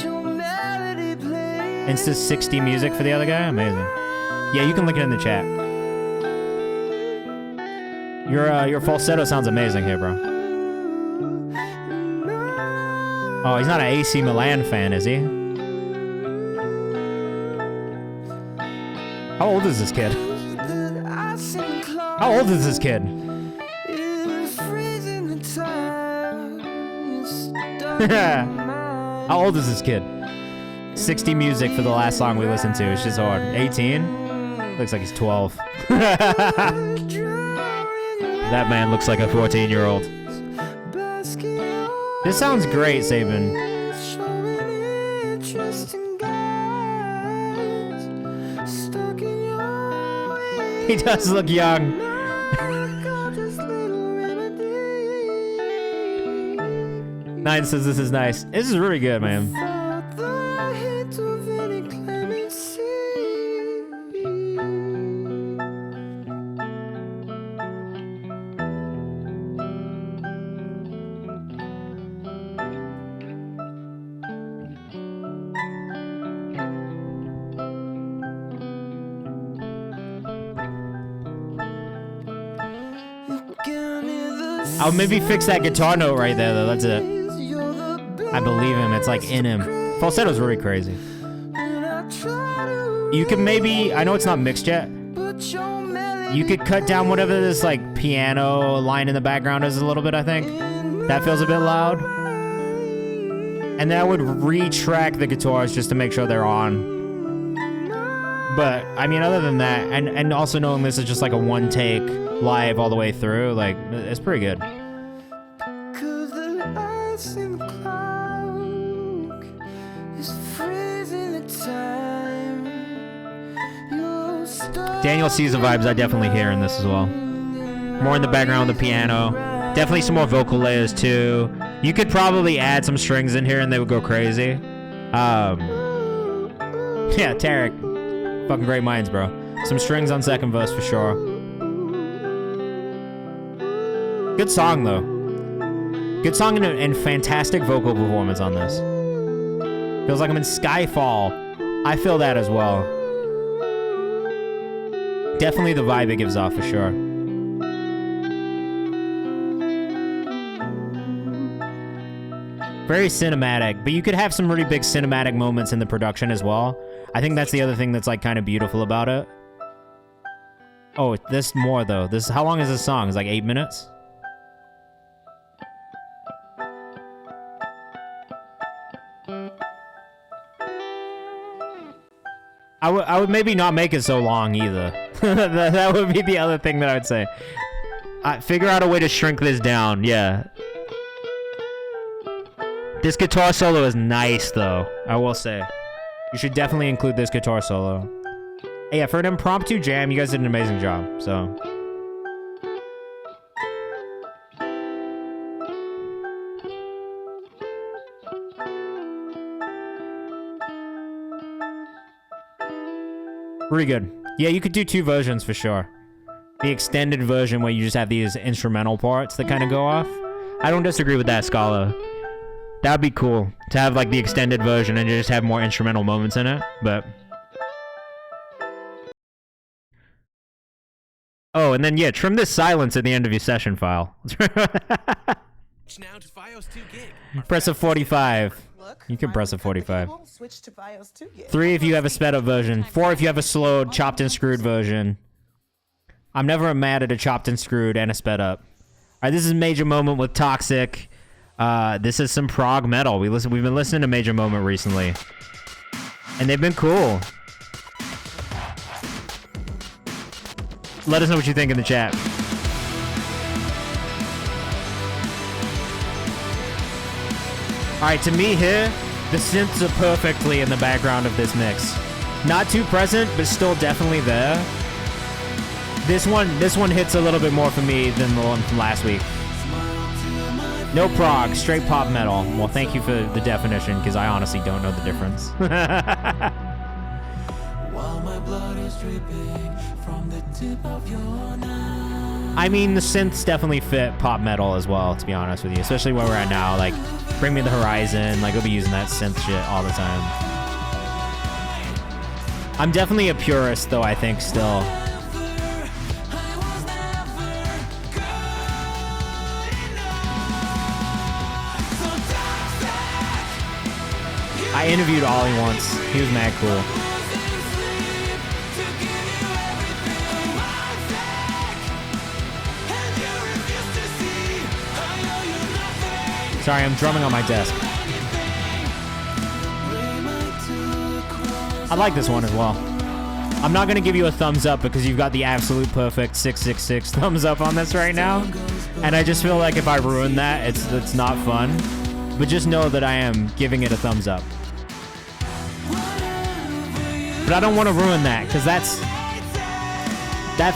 Insta 60 music for the other guy? Amazing. Yeah, you can link it in the chat. Your falsetto sounds amazing here, bro. Oh, he's not an AC Milan fan, is he? How old is this kid? How old is this kid? How old is this kid? 60 music for the last song we listened to. It's just hard. 18? Looks like he's 12. That man looks like a 14-year-old. This sounds great, Sabin. He does look young. Nine says this is nice. This is really good, man. I'll maybe fix that guitar note right there, though. That's it. I believe him. It's like in him. Falsetto's really crazy. You can maybe... I know it's not mixed yet. You could cut down whatever this, like, piano line in the background is a little bit, I think. That feels a bit loud. And then I would retrack the guitars just to make sure they're on. But, I mean, other than that, and also knowing this is just like a one take live all the way through, like, it's pretty good. Daniel Caesar vibes I definitely hear in this as well. More in the background with the piano. Definitely some more vocal layers too. You could probably add some strings in here and they would go crazy. Yeah, Tarek. Fucking great minds, bro. Some strings on second verse for sure. Good song though. Good song and fantastic vocal performance on this. Feels like I'm in Skyfall. I feel that as well. Definitely the vibe it gives off for sure. Very cinematic, but you could have some really big cinematic moments in the production as well. I think that's the other thing that's like kind of beautiful about it. Oh, this more though. How long is this song? It's like 8 minutes? I would maybe not make it so long either. that would be the other thing that I would say. Figure out a way to shrink this down. Yeah. This guitar solo is nice, though. I will say. You should definitely include this guitar solo. Hey, yeah, for an impromptu jam, you guys did an amazing job. So. Pretty good. Yeah, you could do 2 versions for sure. The extended version where you just have these instrumental parts that kind of go off. I don't disagree with that, Scala. That'd be cool to have like the extended version and just have more instrumental moments in it, but... Oh, and then yeah, trim this silence at the end of your session file. Press a 45. You can press a 45. 3 if you have a sped up version. 4 if you have a slowed, chopped and screwed version. I'm never mad at a chopped and screwed and a sped up. Alright, this is Major Moment with Toxic. This is some prog metal. We've been listening to Major Moment recently. And they've been cool. Let us know what you think in the chat. Alright, to me here, the synths are perfectly in the background of this mix. Not too present, but still definitely there. This one hits a little bit more for me than the one from last week. No prog, straight pop metal. Well, thank you for the definition, because I honestly don't know the difference. I mean, the synths definitely fit pop metal as well, to be honest with you. Especially where we're at now, like, Bring Me the Horizon, like, we'll be using that synth shit all the time. I'm definitely a purist, though, I think, still. I interviewed Ollie once. He was mad cool. Sorry, I'm drumming on my desk. I like this one as well. I'm not going to give you a thumbs up because you've got the absolute perfect 666 thumbs up on this right now. And I just feel like if I ruin that, it's not fun. But just know that I am giving it a thumbs up. But I don't want to ruin that, because that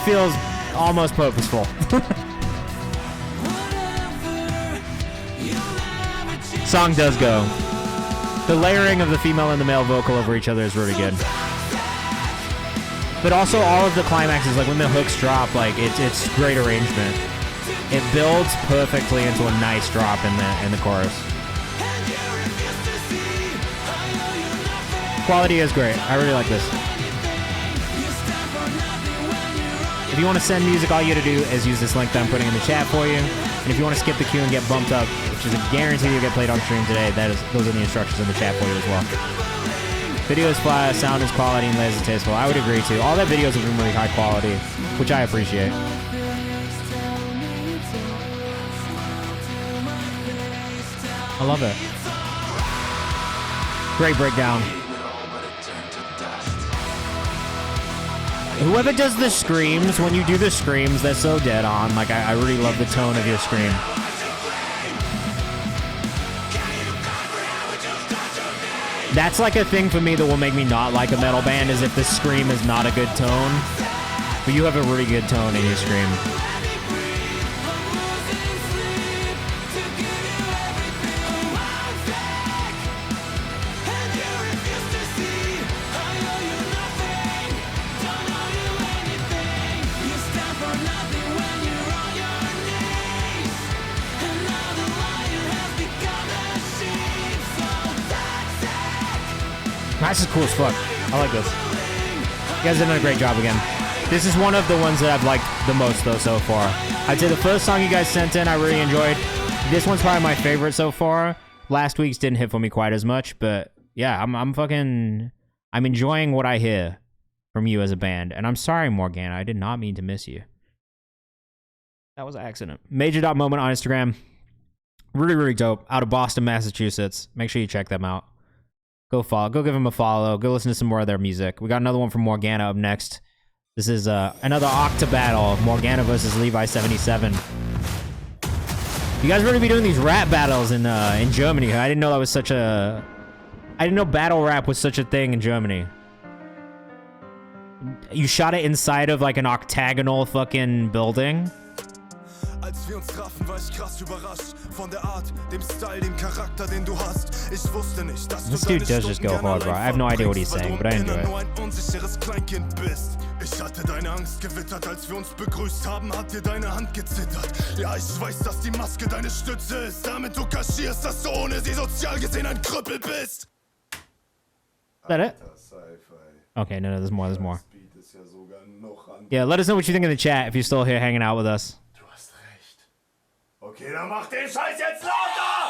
feels almost purposeful. Song does go. The layering of the female and the male vocal over each other is really good. But also all of the climaxes, like when the hooks drop, like it's great arrangement. It builds perfectly into a nice drop in the chorus. Quality is great. I really like this. If you want to send music, all you gotta do is use this link that I'm putting in the chat for you. And if you want to skip the queue and get bumped up, which is a guarantee you'll get played on stream today, those are the instructions in the chat for you as well. Video is fly, sound is quality, and layers is tasteful. I would agree too. All that videos have been really high quality, which I appreciate. I love it. Great breakdown. Whoever does the screams, when you do the screams, they're so dead on. Like, I really love the tone of your scream. That's like a thing for me that will make me not like a metal band, is if the scream is not a good tone. But you have a really good tone in your scream. This is cool as fuck. I like this. You guys have done a great job again. This is one of the ones that I've liked the most, though, so far. I'd say the first song you guys sent in, I really enjoyed. This one's probably my favorite so far. Last week's didn't hit for me quite as much, but yeah, I'm enjoying what I hear from you as a band. And I'm sorry, Morgana, I did not mean to miss you. That was an accident. Major.moment on Instagram. Really, really dope. Out of Boston, Massachusetts. Make sure you check them out. Go follow. Go give him a follow. Go listen to some more of their music. We got another one from Morgana up next. This is another Octa battle. Morgana versus Levi77. You guys are going to be doing these rap battles in Germany. I didn't know that was such a... I didn't know battle rap was such a thing in Germany. You shot it inside of like an octagonal fucking building. Als wir uns trafen, war ich krass überrascht von der Art, dem Style, dem Charakter, den du hast. Ich wusste nicht, dass This du dude does just go hard, bro. I have no idea what he's saying, but I enjoy it. nur ein unsicheres Kleinkind bist. Ich hatte deine Angst gewittert, als wir uns begrüßt haben, hat dir deine Hand gezittert. Ja, ich weiß, dass die Maske deine Stütze ist, damit du kaschierst, dass du ohne sie sozial gesehen ein Krüppel bist. Is that it? Okay, no, there's more, there's more. Yeah, let us know what you think in the chat if you're still here hanging out with us. Du hast recht. Okay, dann mach den Scheiß jetzt lauter!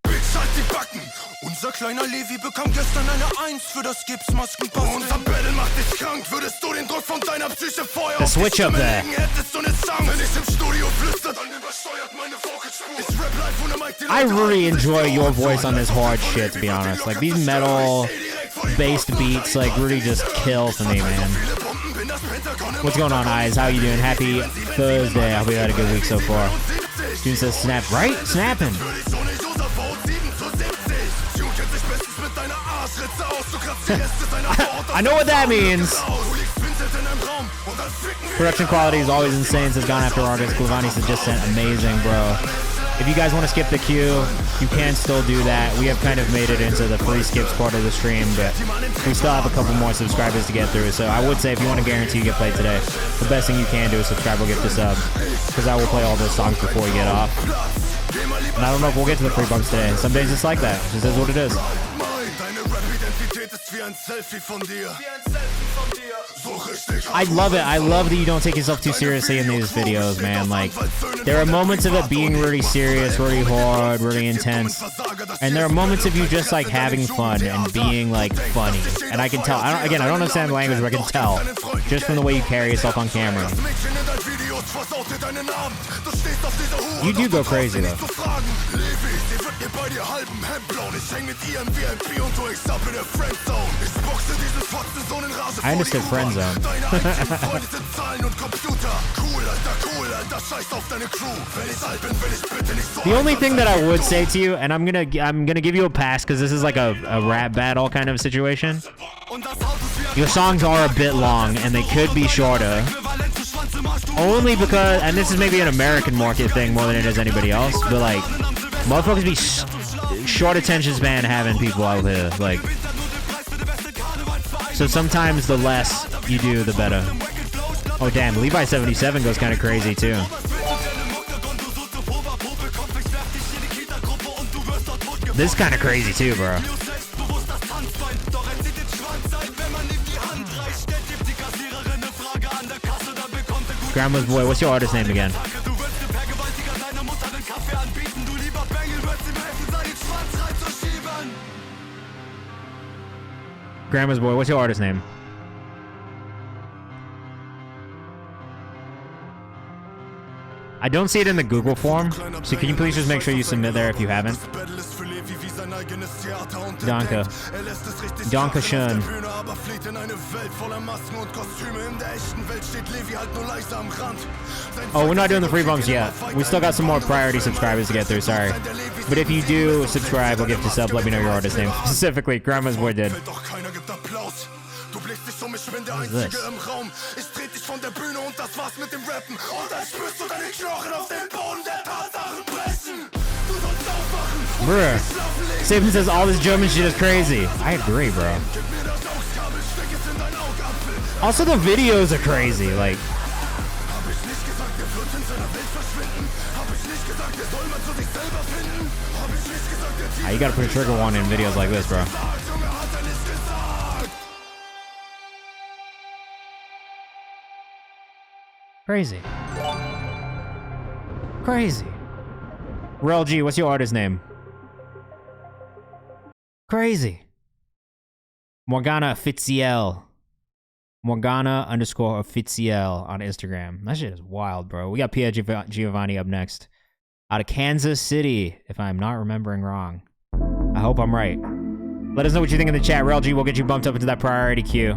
Bitch, halt die Backen! Unser kleiner Levi bekam gestern eine 1 für das Gipsmaskenpassen. Unser Battle macht dich krank, würdest du den Druck von deiner Psyche vorher The switch up there. hättest du ne Song. Wenn ich im Studio flüstert, dann übersteuert meine Vocalspur. Ich rap live ohne Mic, die I really enjoy your voice on this hard shit, to be honest. Like, these metal-based beats, like, really just kill for me, man. What's going on, Eyes? How you doing? Happy Thursday. I hope you had a good week so far. Dude says snap. Right? Snapping. I know what that means. Production quality is always insane, says Gone After Artist. Clavani says just sent. Amazing, bro. If you guys want to skip the queue, you can still do that. We have kind of made it into the free skips part of the stream, but we still have a couple more subscribers to get through. So I would say if you want to guarantee you get played today, the best thing you can do is subscribe or gift a sub, because I will play all those songs before we get off. And I don't know if we'll get to the free bumps today. Some days it's like that. It just is what it is. I love it. I love that you don't take yourself too seriously in these videos, man. Like, there are moments of it being really serious, really hard, really intense. And there are moments of you just, like, having fun and being, like, funny. And I can tell. I don't understand the language, but I can tell. Just from the way you carry yourself on camera. You do go crazy, though. I understood friend zone. The only thing that I would say to you, and I'm gonna give you a pass because this is like a rap battle kind of situation. Your songs are a bit long and they could be shorter. Only because, and this is maybe an American market thing more than it is anybody else, but like, motherfuckers be short attention span having people out here, like. So sometimes the less you do, the better. Oh damn, Levi77 goes kind of crazy too. This is kind of crazy too, bro. Grandma's Boy, what's your artist name again? Grandma's Boy, what's your artist name? I don't see it in the Google form, so can you please just make sure you submit there if you haven't? Danke. Danke schön. Oh, we're not doing the free bumps yet. We still got some more priority subscribers to get through, sorry. But if you do subscribe or gift a sub, let me know your artist name. Specifically, Grandma's Boy did. What is this? Bruh. Saban says all this German shit is crazy. I agree, bro. Also, the videos are crazy. Like, you gotta put a trigger warning in videos like this, bro. Crazy. Crazy. Rel G, what's your artist name? Crazy. Morgana Officiel. Morgana _ Officiel on Instagram. That shit is wild, bro. We got Pia Giovanni up next. Out of Kansas City, if I'm not remembering wrong. I hope I'm right. Let us know what you think in the chat. Rel G will get you bumped up into that priority queue.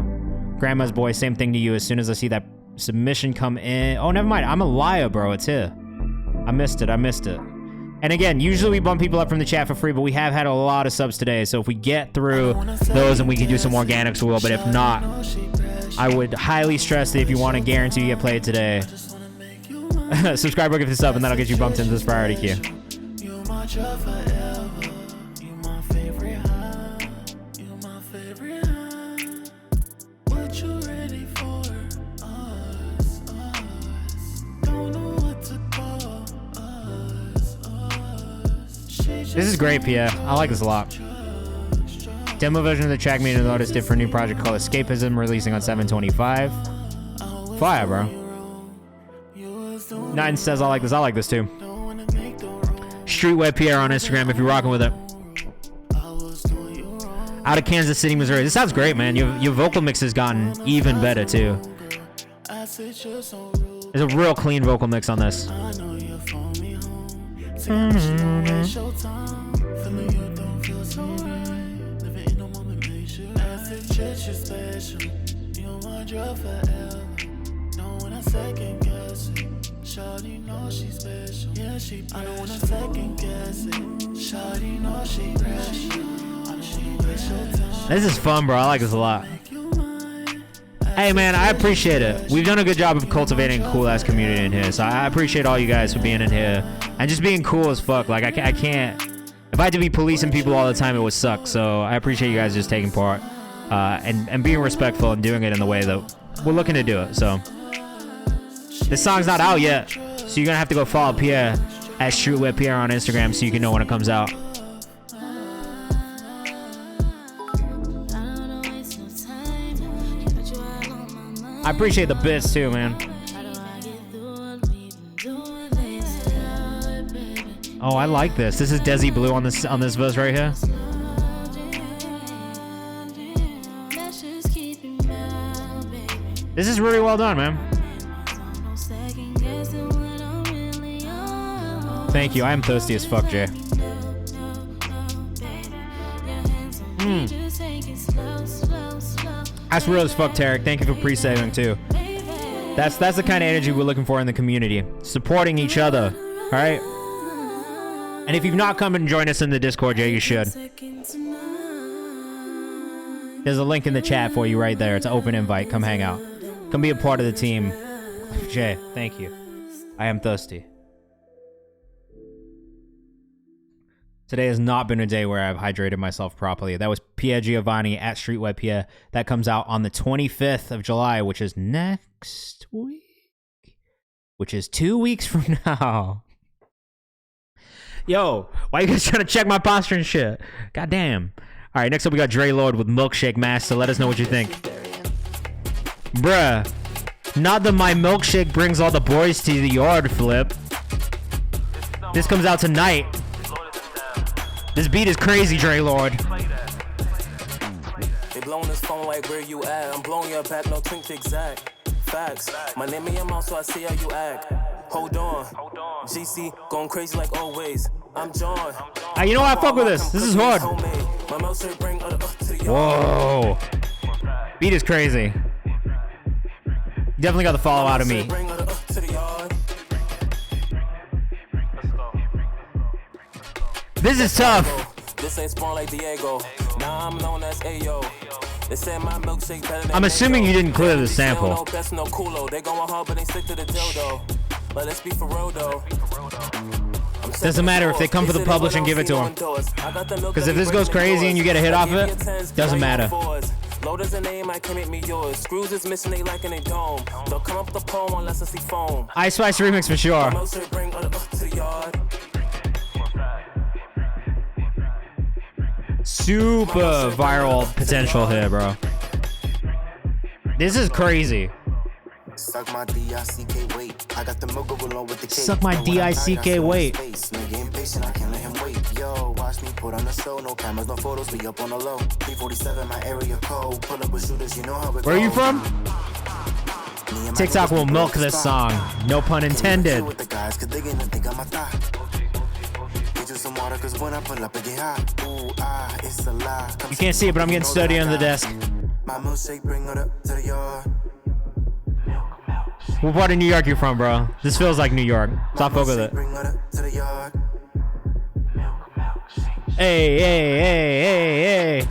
Grandma's boy, same thing to you. As soon as I see that submission come in. Oh, never mind. I'm a liar, bro. It's here. I missed it. And again, usually we bump people up from the chat for free, but we have had a lot of subs today. So if we get through those and we can do some organics, we will. But if not, I would highly stress that if you want to guarantee you get played today, subscribe or give this up, and that'll get you bumped into this priority queue. This is great, Pia. I like this a lot. Demo version of the track made a notice did for a new project called Escapism, releasing on 7/25. Fire, bro. Nine says I like this. I like this too. Streetwear Pierre on Instagram if you're rocking with it. Out of Kansas City, Missouri. This sounds great, man. Your vocal mix has gotten even better too. There's a real clean vocal mix on this. This is fun, bro. I like this a lot. Hey, man, I appreciate it. We've done a good job of cultivating a cool-ass community in here, so I appreciate all you guys for being in here and just being cool as fuck. Like, I can't... If I had to be policing people all the time, it would suck. So I appreciate you guys just taking part and being respectful and doing it in the way that we're looking to do it. So this song's not out yet, so you're gonna have to go follow Pierre at Streetwear Pierre on Instagram so you can know when it comes out. I appreciate the bits too, man. Oh, I like this. This is Desi Blue on this verse right here. This is really well done, man. Thank you. I am thirsty as fuck, Jay. That's real as fuck, Tarek. Thank you for pre-saving too. That's the kind of energy we're looking for in the community. Supporting each other, all right? And if you've not come and joined us in the Discord yet, you should. There's a link in the chat for you right there. It's an open invite. Come hang out. Come be a part of the team. Jay, thank you. I am thirsty. Today has not been a day where I've hydrated myself properly. That was Pierre Giovanni at Streetwear Pierre. That comes out on the 25th of July, which is next week. Which is 2 weeks from now. Yo, why you guys trying to check my posture and shit? God damn. All right, next up we got Dre Lord with Milkshake Master. Let us know what you think. Bruh, not that my milkshake brings all the boys to the yard flip. This comes out tonight. This beat is crazy, Dre Lord. They blowing this phone like where you at. I'm blowing your back, no think exact. Facts. My name in your mouth, so I see how you act. Hold on. GC going crazy like always. I'm John. You know what? I fuck with this. This is hard. Whoa. Beat is crazy. Definitely got the follow out of me. This is tough. This ain't spawn like Diego. Now I'm known as Ayo. They say my milkshake better than I'm assuming you didn't clear the sample. No best, no culo. They going hard, but they stick to the dildo. But let's be for real though. Doesn't matter if they come for the publish and give it to them. Because if this goes crazy and you get a hit off of it, doesn't matter. Load is a name, I can make me yours. Screws is missing, they like in a dome. They'll come up with a poem unless I see foam. Ice Spice remix for sure. Super viral potential here, bro. This is crazy. Suck my D-I-C-K weight. I got the milk along with the cake. Suck my D-I-C-K weight. Nigga impatient, I can't let him wait. Yo, watch me put on the show. No cameras, no photos, we up on the low. 347, my area code. Pull up with shooters, you know how it Where are you from? TikTok will milk this song. No pun intended. With the guys, cause they gonna think I'm a thot. Get you some water, cause when I pull up, it get hot. Ooh, it's it's a lie. You can't see it, but I'm getting sturdy on the desk. My milkshake bring it up to the yard. What part of New York you from, bro? This feels like New York. Stop fucking with it. Bring it up to the yard. Hey, hey, hey, hey, hey.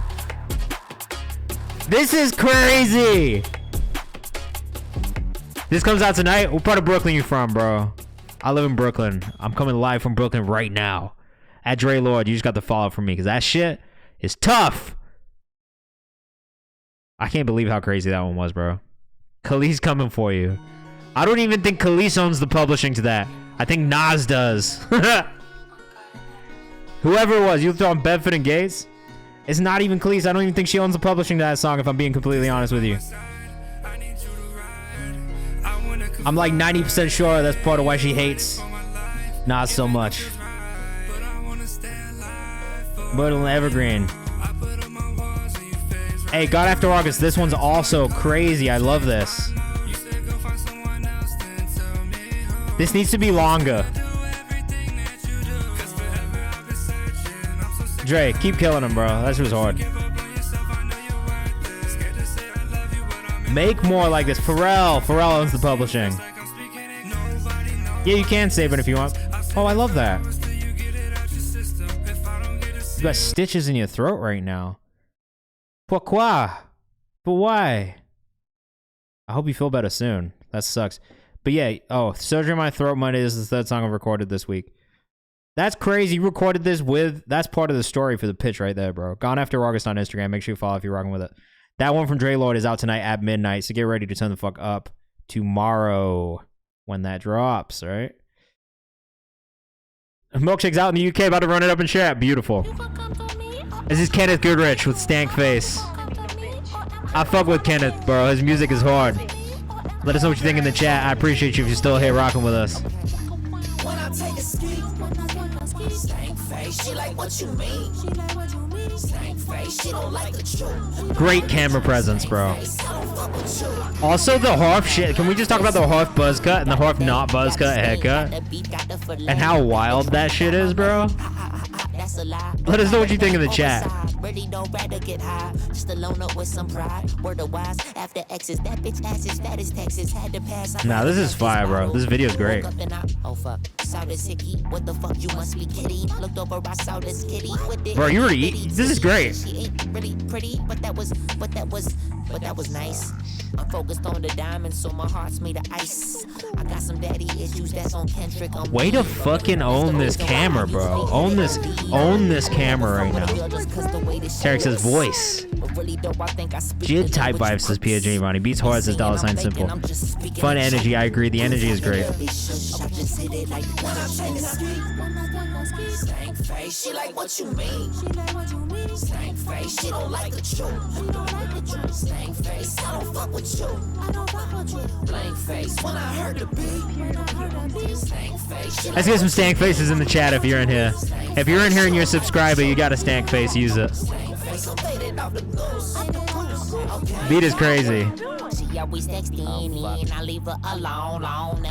This is crazy. This comes out tonight. What part of Brooklyn you from, bro? I live in Brooklyn. I'm coming live from Brooklyn right now. At Dre Lord, you just got to follow from me because that shit is tough. I can't believe how crazy that one was, bro. Khalees coming for you. I don't even think Khalees owns the publishing to that. I think Nas does. Whoever it was, you throw on Bedford and Gates? It's not even Khalees. I don't even think she owns the publishing to that song, if I'm being completely honest with you. I'm like 90% sure that's part of why she hates Nas so much. Berlin Evergreen. Hey, God After August, this one's also crazy. I love this. This needs to be longer. Dre, keep killing him, bro. That shit was hard. Make more like this. Pharrell owns the publishing. Yeah, you can save it if you want. Oh, I love that. You got stitches in your throat right now. Pourquoi? But why? I hope you feel better soon. That sucks. But yeah, oh, Surgery on My Throat Monday is the third song I recorded this week. That's crazy. You recorded this with... That's part of the story for the pitch right there, bro. Gone After August on Instagram. Make sure you follow if you're rocking with it. That one from Dre Lord is out tonight at midnight, so get ready to turn the fuck up tomorrow when that drops, all right? Milkshake's out in the UK, about to run it up in chat. Beautiful. This is Kenneth Goodrich with Stank Face. I fuck with Kenneth, bro. His music is hard. Let us know what you think in the chat. I appreciate you if you're still here rocking with us. Great camera presence, bro. Also, the Harf shit. Can we just talk about the Harf buzz cut and the Harf not buzz cut haircut? And how wild that shit is, bro? Let us know what you think in the chat. Nah, this is fire, bro. This video is great. Bro, you already eat? This is great. That was nice. I'm focused on the diamonds, so my heart's made of ice. I got some daddy issues that's on Kendrick. Way to fucking own this camera, bro. Own this camera right now. Tarek says voice. Jid type vibe says Pia Giovanni. Beats hard says $sign simple. Fun energy, I agree. The energy is great. She like what you mean. Stank face, she don't like the truth. Stank face, I don't fuck with you. Blank face, when I heard the beat. Stank face. Let's get some stank faces in the chat if you're in here. If you're in here and you're a subscriber, you got a stank face, use it. Beat is crazy.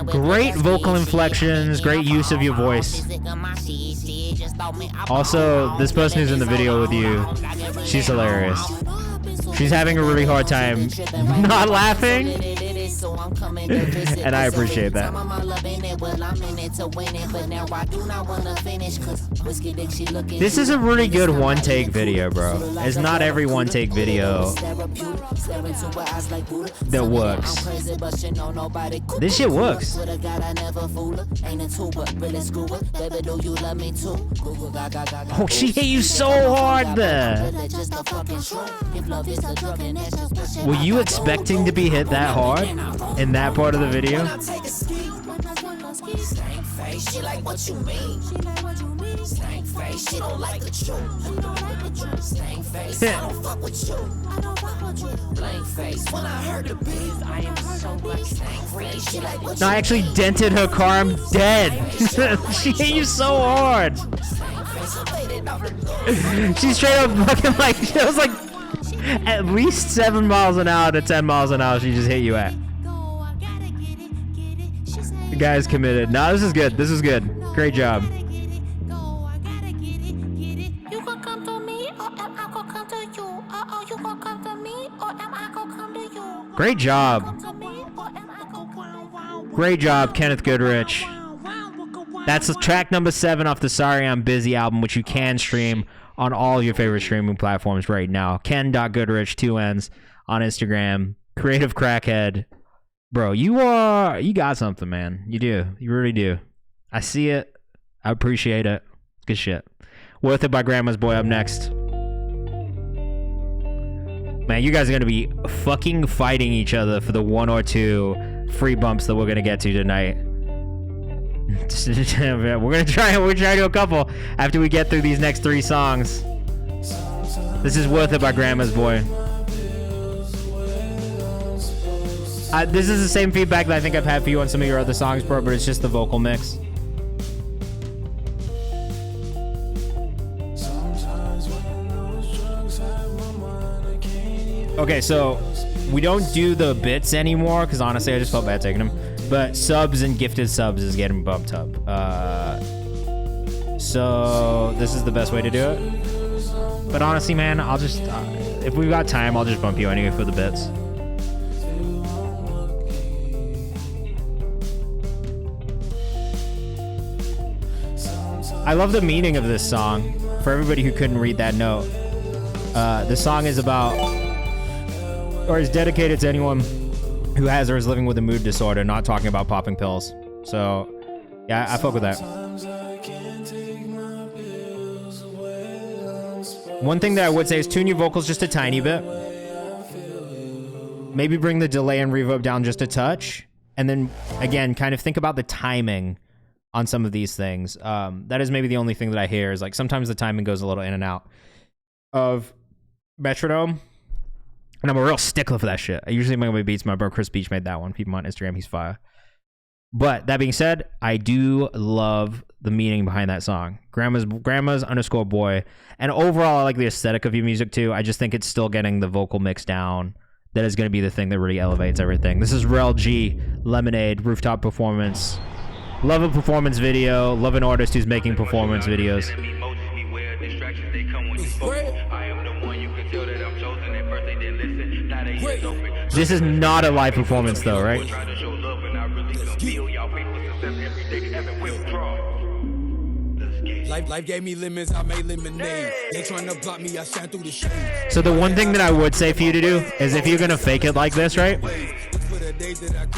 Great vocal inflections, great use of your voice. Also, this person who's in the video with you, she's hilarious. She's having a really hard time not laughing. And I appreciate that. This is a really good one-take video, bro. It's not every one-take video that works. This shit works. Oh, she hit you so hard there. Were you expecting to be hit that hard in that part of the video? She like what you mean. Stank face, she don't like the truth. Stank face, I don't fuck with you. Blank face, when I heard the beat, I am so like stank face. She like what you. No, I actually dented her car. I'm dead. She hit you so hard. She straight up fucking like, she was like at least 7 miles an hour to 10 miles an hour. She just hit you at. The guy's committed. No, this is good. This is good. Great job. Great job. Great job, Kenneth Goodrich. That's track number 7 off the Sorry I'm Busy album, which you can stream on all your favorite streaming platforms right now. Ken.Goodrich, 2 N's, on Instagram. Creative Crackhead. Bro, you got something, man. You do. You really do. I see it. I appreciate it. Good shit. Worth It by Grandma's Boy up next. Man, you guys are going to be fucking fighting each other for the 1 or 2 free bumps that we're going to get to tonight. We're going to try to do a couple after we get through these next 3 songs. This is Worth It by Grandma's Boy. This is the same feedback that I think I've had for you on some of your other songs, bro, but it's just the vocal mix. Okay, so we don't do the bits anymore because honestly I just felt bad taking them, but subs and gifted subs is getting bumped up. So this is the best way to do it. But honestly, man, I'll just if we've got time, I'll just bump you anyway for the bits. I love the meaning of this song. For everybody who couldn't read that note, the song is about, or is dedicated to anyone who has or is living with a mood disorder, not talking about popping pills. So, yeah, I fuck with that. One thing that I would say is tune your vocals just a tiny bit. Maybe bring the delay and reverb down just a touch. And then, again, kind of think about the timing on some of these things. That is maybe the only thing that I hear is like sometimes the timing goes a little in and out of metronome. And I'm a real stickler for that shit. I usually make my beats. My bro Chris Beach made that one. People on Instagram, he's fire. But that being said, I do love the meaning behind that song. Grandma's _boy. And overall, I like the aesthetic of your music too. I just think it's still getting the vocal mix down. That is going to be the thing that really elevates everything. This is Rel G, Lemonade, Rooftop Performance. Love a performance video. Love an artist who's making performance videos. This is not a live performance though, right? Life gave me lemons, I made lemonade. They trying to block me, I shine through the shade. So the one thing that I would say for you to do is if you're gonna fake it like this, right?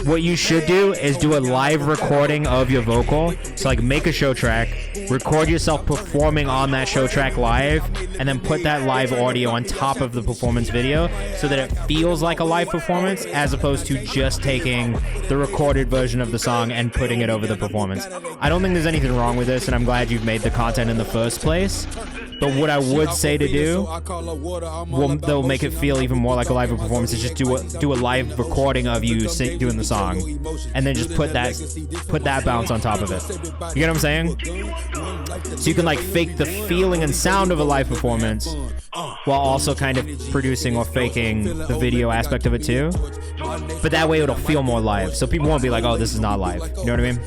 What you should do is do a live recording of your vocal. So like make a show track, record yourself performing on that show track live, and then put that live audio on top of the performance video so that it feels like a live performance as opposed to just taking the recorded version of the song and putting it over the performance. I don't think there's anything wrong with this, and I'm glad you've made the content in the first place. But what I would say to do, they'll make it feel even more like a live performance, is just do a live recording of you doing the song, and then just put that bounce on top of it. You get what I'm saying? So you can like fake the feeling and sound of a live performance while also kind of producing or faking the video aspect of it too. But that way it'll feel more live, so people won't be like, oh, this is not live. You know what I mean?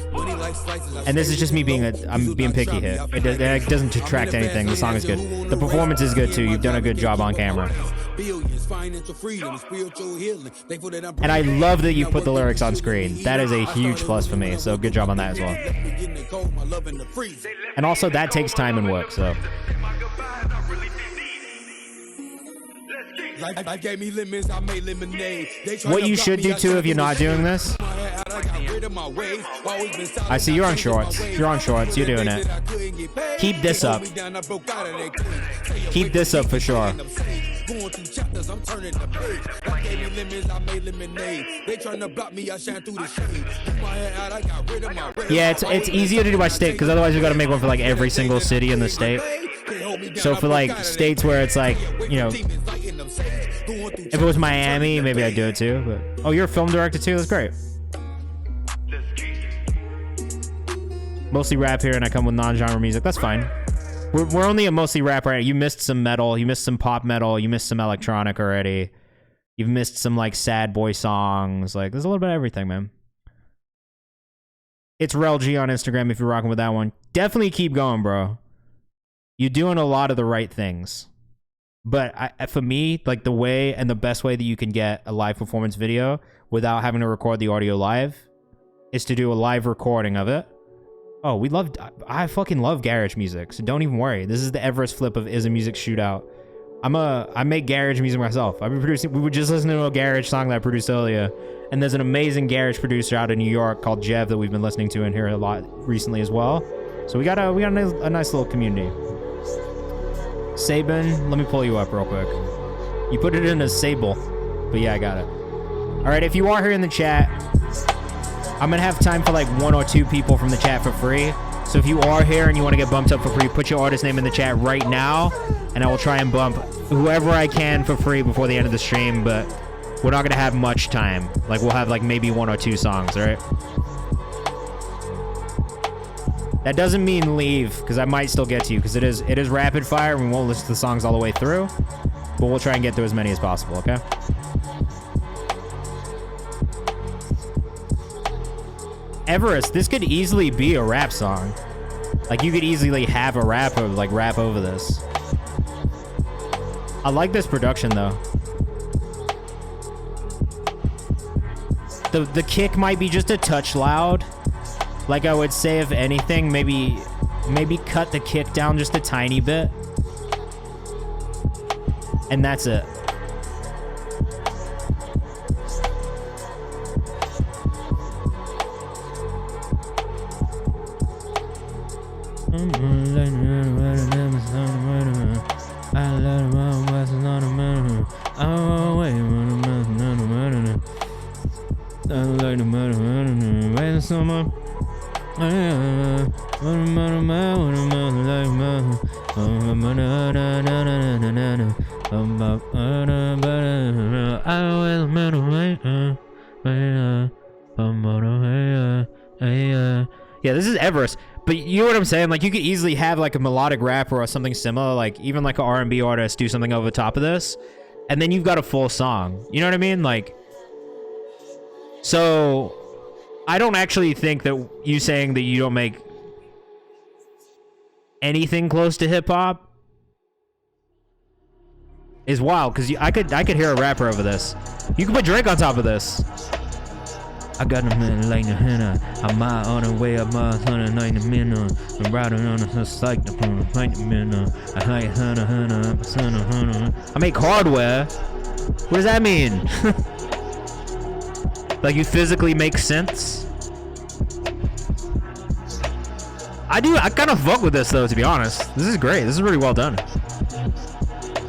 And this is just me I'm being picky here. It doesn't detract anything. The song is good. The performance is good too. You've done a good job on camera. And I love that you put the lyrics on screen. That is a huge plus for me, so good job on that as well. And also that takes time and work, so. What you should do too if you're not doing this, I see you're on shorts. You're on shorts. You're doing it. Keep this up. Keep this up for sure. Yeah, it's easier to do by state because otherwise you got to make one for like every single city in the state. So for like states where it's like, you know, if it was Miami, maybe I'd do it too. But oh, you're a film director too? That's great. Mostly rap here, and I come with non-genre music. That's fine. We're only a mostly rap right now. You missed some metal. You missed some pop metal. You missed some electronic already. You've missed some like sad boy songs. Like there's a little bit of everything, man. It's Rel G on Instagram if you're rocking with that one. Definitely keep going, bro. You're doing a lot of the right things. But for me, like the way and the best way that you can get a live performance video without having to record the audio live is to do a live recording of it. Oh, I fucking love garage music, so don't even worry. This is the Everest flip of Is a Music Shootout. I make garage music myself. We were just listening to a garage song that I produced earlier, and there's an amazing garage producer out in New York called Jev that we've been listening to in here a lot recently as well. So we got a nice little community. Sabin, let me pull you up real quick. You put it in as Sable, but yeah, I got it. All right, if you are here in the chat, I'm gonna have time for like 1 or 2 people from the chat for free. So if you are here and you want to get bumped up for free, put your artist name in the chat right now, and I will try and bump whoever I can for free before the end of the stream. But we're not gonna have much time. Like we'll have like maybe 1 or 2 songs, all right? That doesn't mean leave, because I might still get to you, because it is rapid fire, and we won't listen to the songs all the way through, but we'll try and get through as many as possible, okay? Everest, this could easily be a rap song. Like, you could easily have a rapper, like, rap over this. I like this production, though. The kick might be just a touch loud. Like I would say, if anything, maybe cut the kick down just a tiny bit. And that's it. Yeah, this is Everest, but you know what I'm saying? Like, you could easily have like a melodic rapper or something similar, like even like an R&B artist do something over the top of this, and then you've got a full song. You know what I mean? Like, so I don't actually think that you saying that you don't make anything close to hip hop is wild, because I could hear a rapper over this. You could put Drake on top of this. I got a man like the henna. I'm out on the way up my 190 minutes. I'm riding on the psych the 90 minutes. I make hardware. What does that mean? Like, you physically make synths? I kind of fuck with this, though, to be honest. This is great. This is really well done.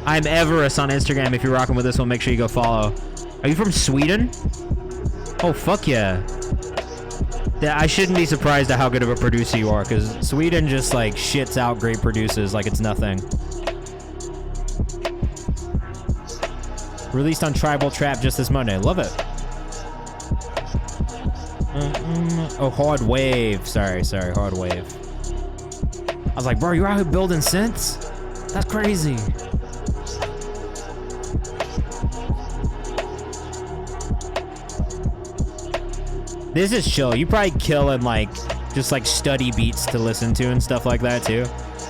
I'm Everest on Instagram. If you're rocking with this one, make sure you go follow. Are you from Sweden? Oh, fuck yeah. I shouldn't be surprised at how good of a producer you are, because Sweden just, like, shits out great producers like it's nothing. Released on Tribal Trap just this Monday. Love it. Oh, Hard Wave. Sorry, Hard Wave. I was like, bro, you're out here building synths? That's crazy. This is chill. You probably kill in like just like study beats to listen to and stuff like that too.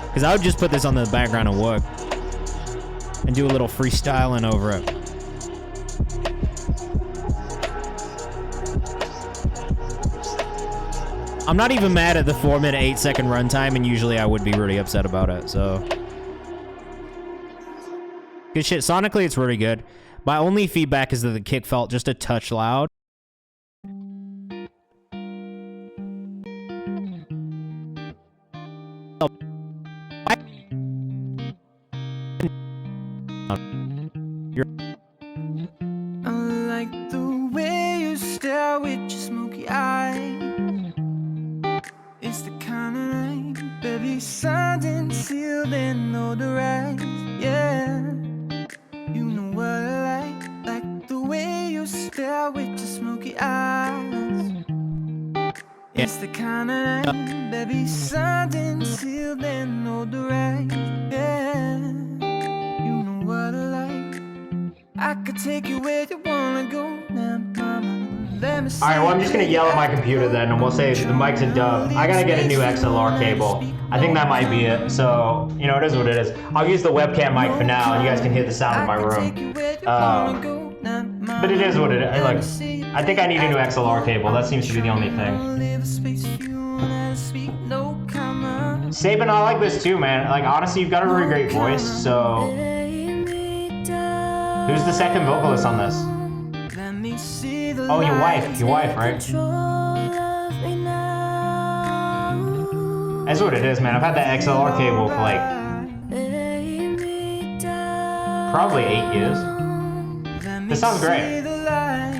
Because I would just put this on the background and work and do a little freestyling over it. I'm not even mad at the 4-minute 8-second runtime, and usually I would be really upset about it. So good shit. Sonically, it's really good. My only feedback is that the kick felt just a touch loud. I like the way you stare with your smoky eyes. It's the kind of night, baby, signed and sealed and notarized. Yeah, you know what I like the way you stare with your smoky eyes. It's the kind of night, baby, signed and sealed and notarized. Yeah, you know what I like. I could take you where you wanna go now, mama. Alright, well, I'm just gonna yell at my computer then, and we'll say the mic's a dub. I gotta get a new XLR cable. I think that might be it. So, you know, it is what it is. I'll use the webcam mic for now, and you guys can hear the sound of my room. But it is what it is. Like, I think I need a new XLR cable. That seems to be the only thing. Sabin, I like this too, man. Like, honestly, you've got a really great voice, so... Who's the second vocalist on this? Oh, your wife, right? That's what it is, man. I've had that XLR cable for like probably 8 years. This sounds great.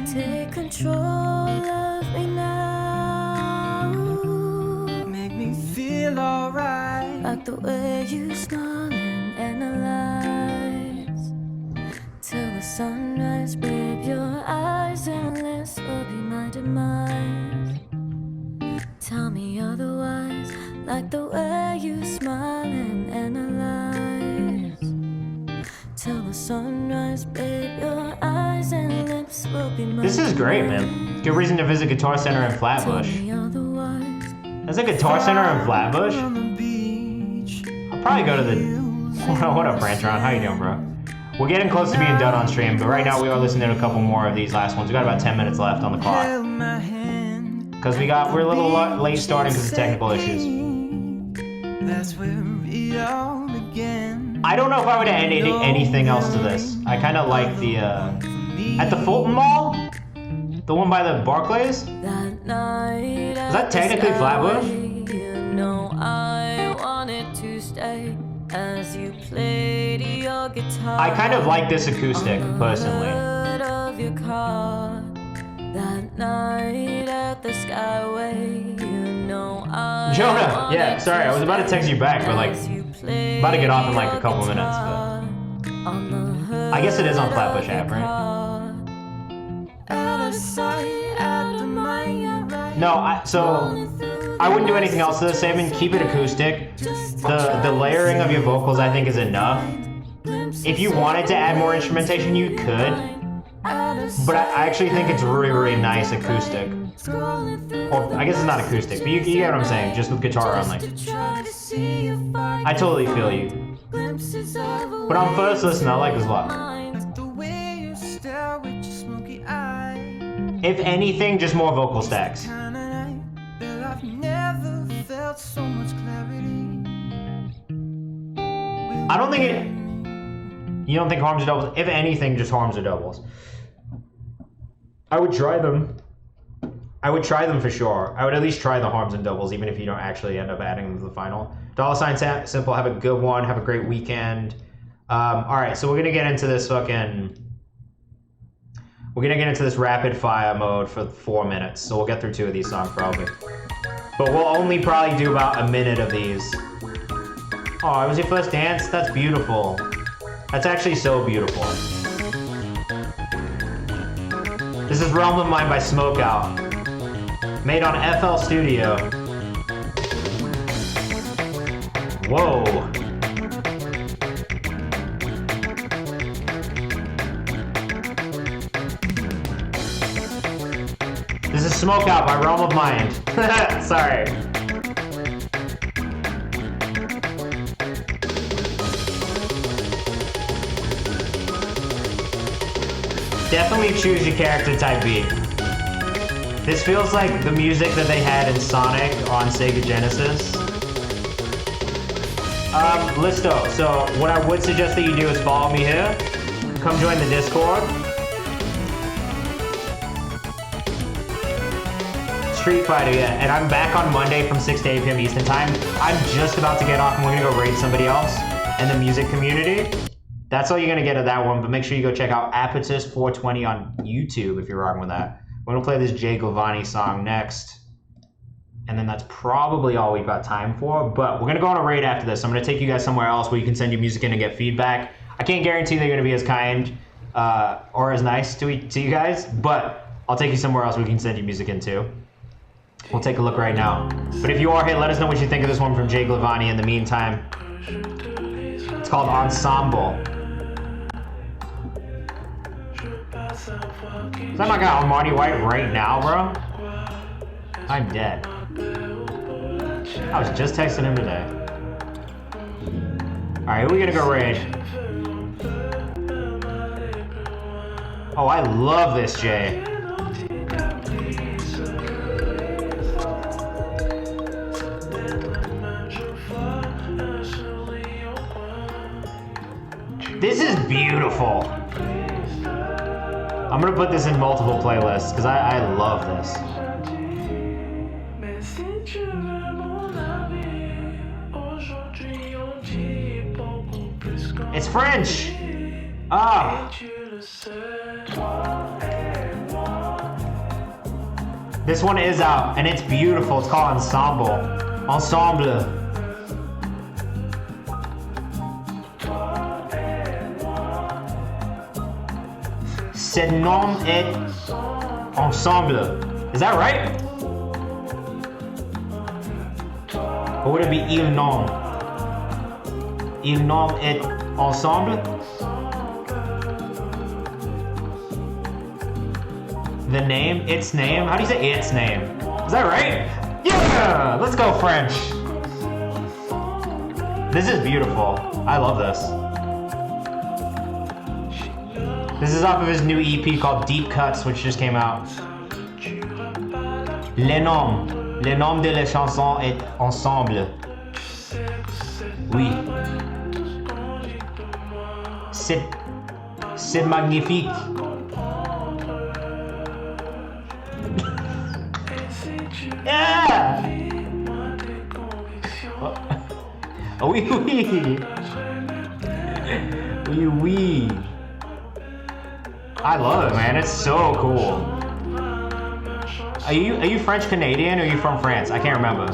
Take control of me now. Make me feel alright. Like the way you smile and analyze. Till the sunrise, babe, your eyes and lips will be my demise. Tell me otherwise, like the way you smile and analyze. Till the sunrise, babe, your eyes and lips will be my This is great, man. Good reason to visit Guitar Center in Flatbush. There's a Guitar Center in Flatbush? I'll probably go to the... What up, Brantron? How you doing, bro? We're getting close to being done on stream, but right now we are listening to a couple more of these last ones. We got about 10 minutes left on the clock. Because we're a little late starting because of technical issues. That's where we all began. I don't know if I would add anything else to this. I kind of like the, at the Fulton Mall? The one by the Barclays? Is that technically Flatbush? You know I wanted to stay as you played your guitar. I kind of like this acoustic, personally. Of your car. That night at the Skyway, you know I Jonah, yeah, sorry, I was about to text you back, but like, about to get off in like a couple minutes, but... I guess it is on Flatbush app, right? No, I wouldn't do anything else to this, Saban. Keep it acoustic. The layering of your vocals, I think, is enough. If you wanted to add more instrumentation, you could. But I actually think it's really, really nice acoustic. Or, I guess it's not acoustic, but you get what I'm saying, just with guitar only. I totally feel you. But on first listen, I like this a lot. If anything, just more vocal stacks. I don't think it... You don't think harms or doubles? If anything, just harms or doubles. I would try them. I would try them for sure. I would at least try the harms and doubles, even if you don't actually end up adding them to the final. $sign simple. Have a good one. Have a great weekend. All right, so we're gonna get into this fucking... We're gonna get into this rapid fire mode for 4 minutes, so we'll get through 2 of these songs probably. But we'll only probably do about a minute of these. Oh, it was your first dance? That's beautiful. That's actually so beautiful. This is Realm of Mine by Smokeout. Made on FL Studio. Whoa. This is Smokeout by Realm of Mind. Sorry. Definitely choose your character type beat. This feels like the music that they had in Sonic on Sega Genesis. Listo, so what I would suggest that you do is follow me here. Come join the Discord. Street Fighter, yeah. And I'm back on Monday from 6 to 8 p.m. Eastern Time. I'm just about to get off and we're gonna go raid somebody else in the music community. That's all you're gonna get at that one, but make sure you go check out Appetus420 on YouTube if you're rocking with that. We're gonna play this Jay Glavani song next. And then that's probably all we've got time for, but we're gonna go on a raid after this. I'm gonna take you guys somewhere else where you can send your music in and get feedback. I can't guarantee they're gonna be as kind or as nice to you guys, but I'll take you somewhere else where we can send your music in too. We'll take a look right now. But if you are here, let us know what you think of this one from Jay Glavani in the meantime. It's called Ensemble. Is that my guy Armani White right now, bro? I'm dead. I was just texting him today. Alright, we're gonna go raid. Oh, I love this, Jay. This is beautiful. I'm gonna put this in multiple playlists because I love this. It's French. Ah. This one is out and it's beautiful. It's called Ensemble. Ensemble. Ce nom est Ensemble. Is that right? Or would it be Il nom? Il nom est Ensemble? The name? Its name? How do you say its name? Is that right? Yeah! Let's go French. This is beautiful. I love this. This is off of his new EP called Deep Cuts, which just came out. Le nom de la chanson est Ensemble. Oui. C'est magnifique. Yeah! Oh, oui, oui. Oui, oui. I love it, man. It's so cool. Are you French Canadian or are you from France? I can't remember.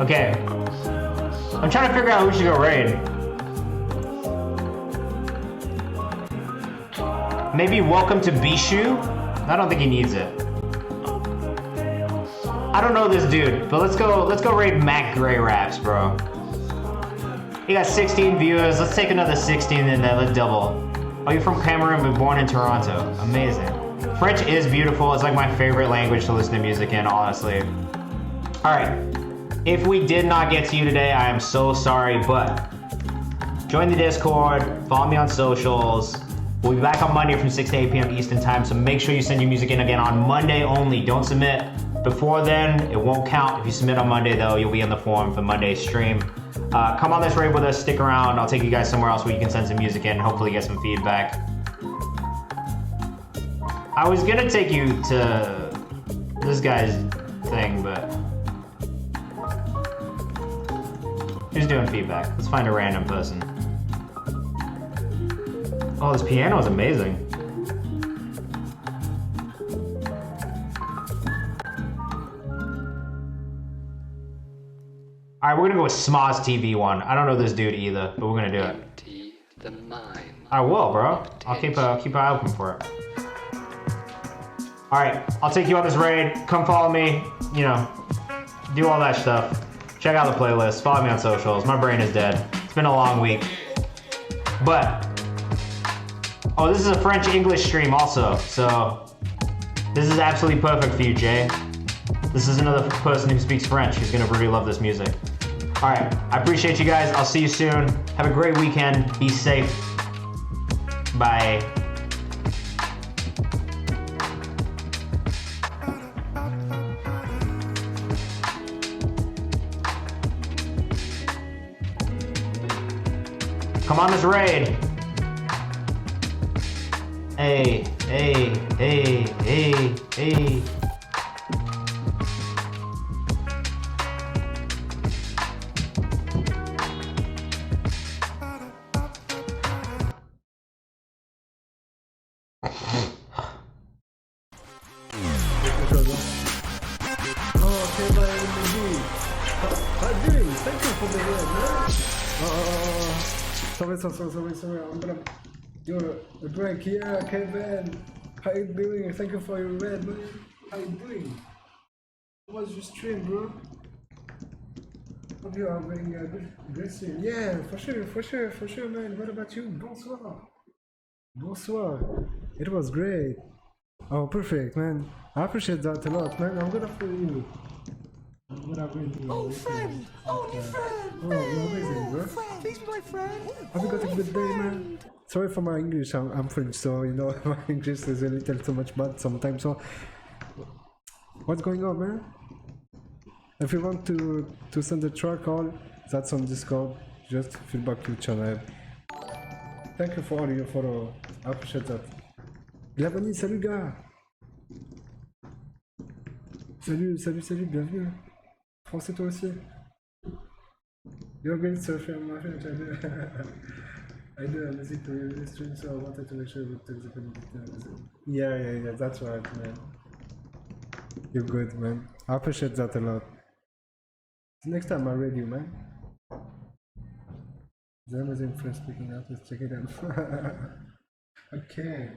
Okay. I'm trying to figure out who should go raid. Maybe Welcome to Bishu? I don't think he needs it. I don't know this dude, but let's go raid Mac Gray Raps, bro. He got 16 viewers. Let's take another 16 and then let's double. Oh, you're from Cameroon but born in Toronto. Amazing. French is beautiful. It's like my favorite language to listen to music in, honestly. Alright. If we did not get to you today, I am so sorry, but join the Discord, follow me on socials. We'll be back on Monday from 6 to 8 p.m. Eastern time, so make sure you send your music in again on Monday only. Don't submit before then. It won't count. If you submit on Monday, though, you'll be in the forum for Monday's stream. Come on this raid with us. Stick around. I'll take you guys somewhere else where you can send some music in and hopefully get some feedback. I was going to take you to this guy's thing, but... who's doing feedback? Let's find a random person. Oh, this piano is amazing. All right, we're gonna go with Smaz TV one. I don't know this dude either, but we're gonna do it. I will, bro. I'll keep an eye open for it. All right, I'll take you on this raid. Come follow me. You know, do all that stuff. Check out the playlist, follow me on socials. My brain is dead. It's been a long week. But, oh, this is a French-English stream also, so this is absolutely perfect for you, Jay. This is another person who speaks French who's gonna really love this music. All right, I appreciate you guys. I'll see you soon. Have a great weekend. Be safe. Bye. Come on this raid. Hey, hey, hey, hey, hey. Sorry. I'm gonna do a break here, Kayvan. How you doing? Thank you for your red, man. How you doing? How was your stream, bro? Hope you are having a good stream. Yeah, for sure, man. What about you? Bonsoir. It was great. Oh, perfect, man. I appreciate that a lot, man. I'm gonna follow you. Oh, friend! Oh, new friend! Oh, you're amazing, bro. Please be my friend. Have you got a good day, man? Sorry for my English. I'm French, so you know my English is a little too much bad sometimes. So, what's going on, man? If you want to send a track call, that's on Discord. Just feedback to channel. Thank you for all your follow. I appreciate that. Bienvenue, salut gars. Salut, bienvenue. Français toi aussi. You're great surfer, my friend. I do a music to your stream, so I wanted to make sure we took the community. Yeah, that's right, man. You're good, man. I appreciate that a lot. Next time I read you, man. The amazing French speaking artist, check it out. Okay.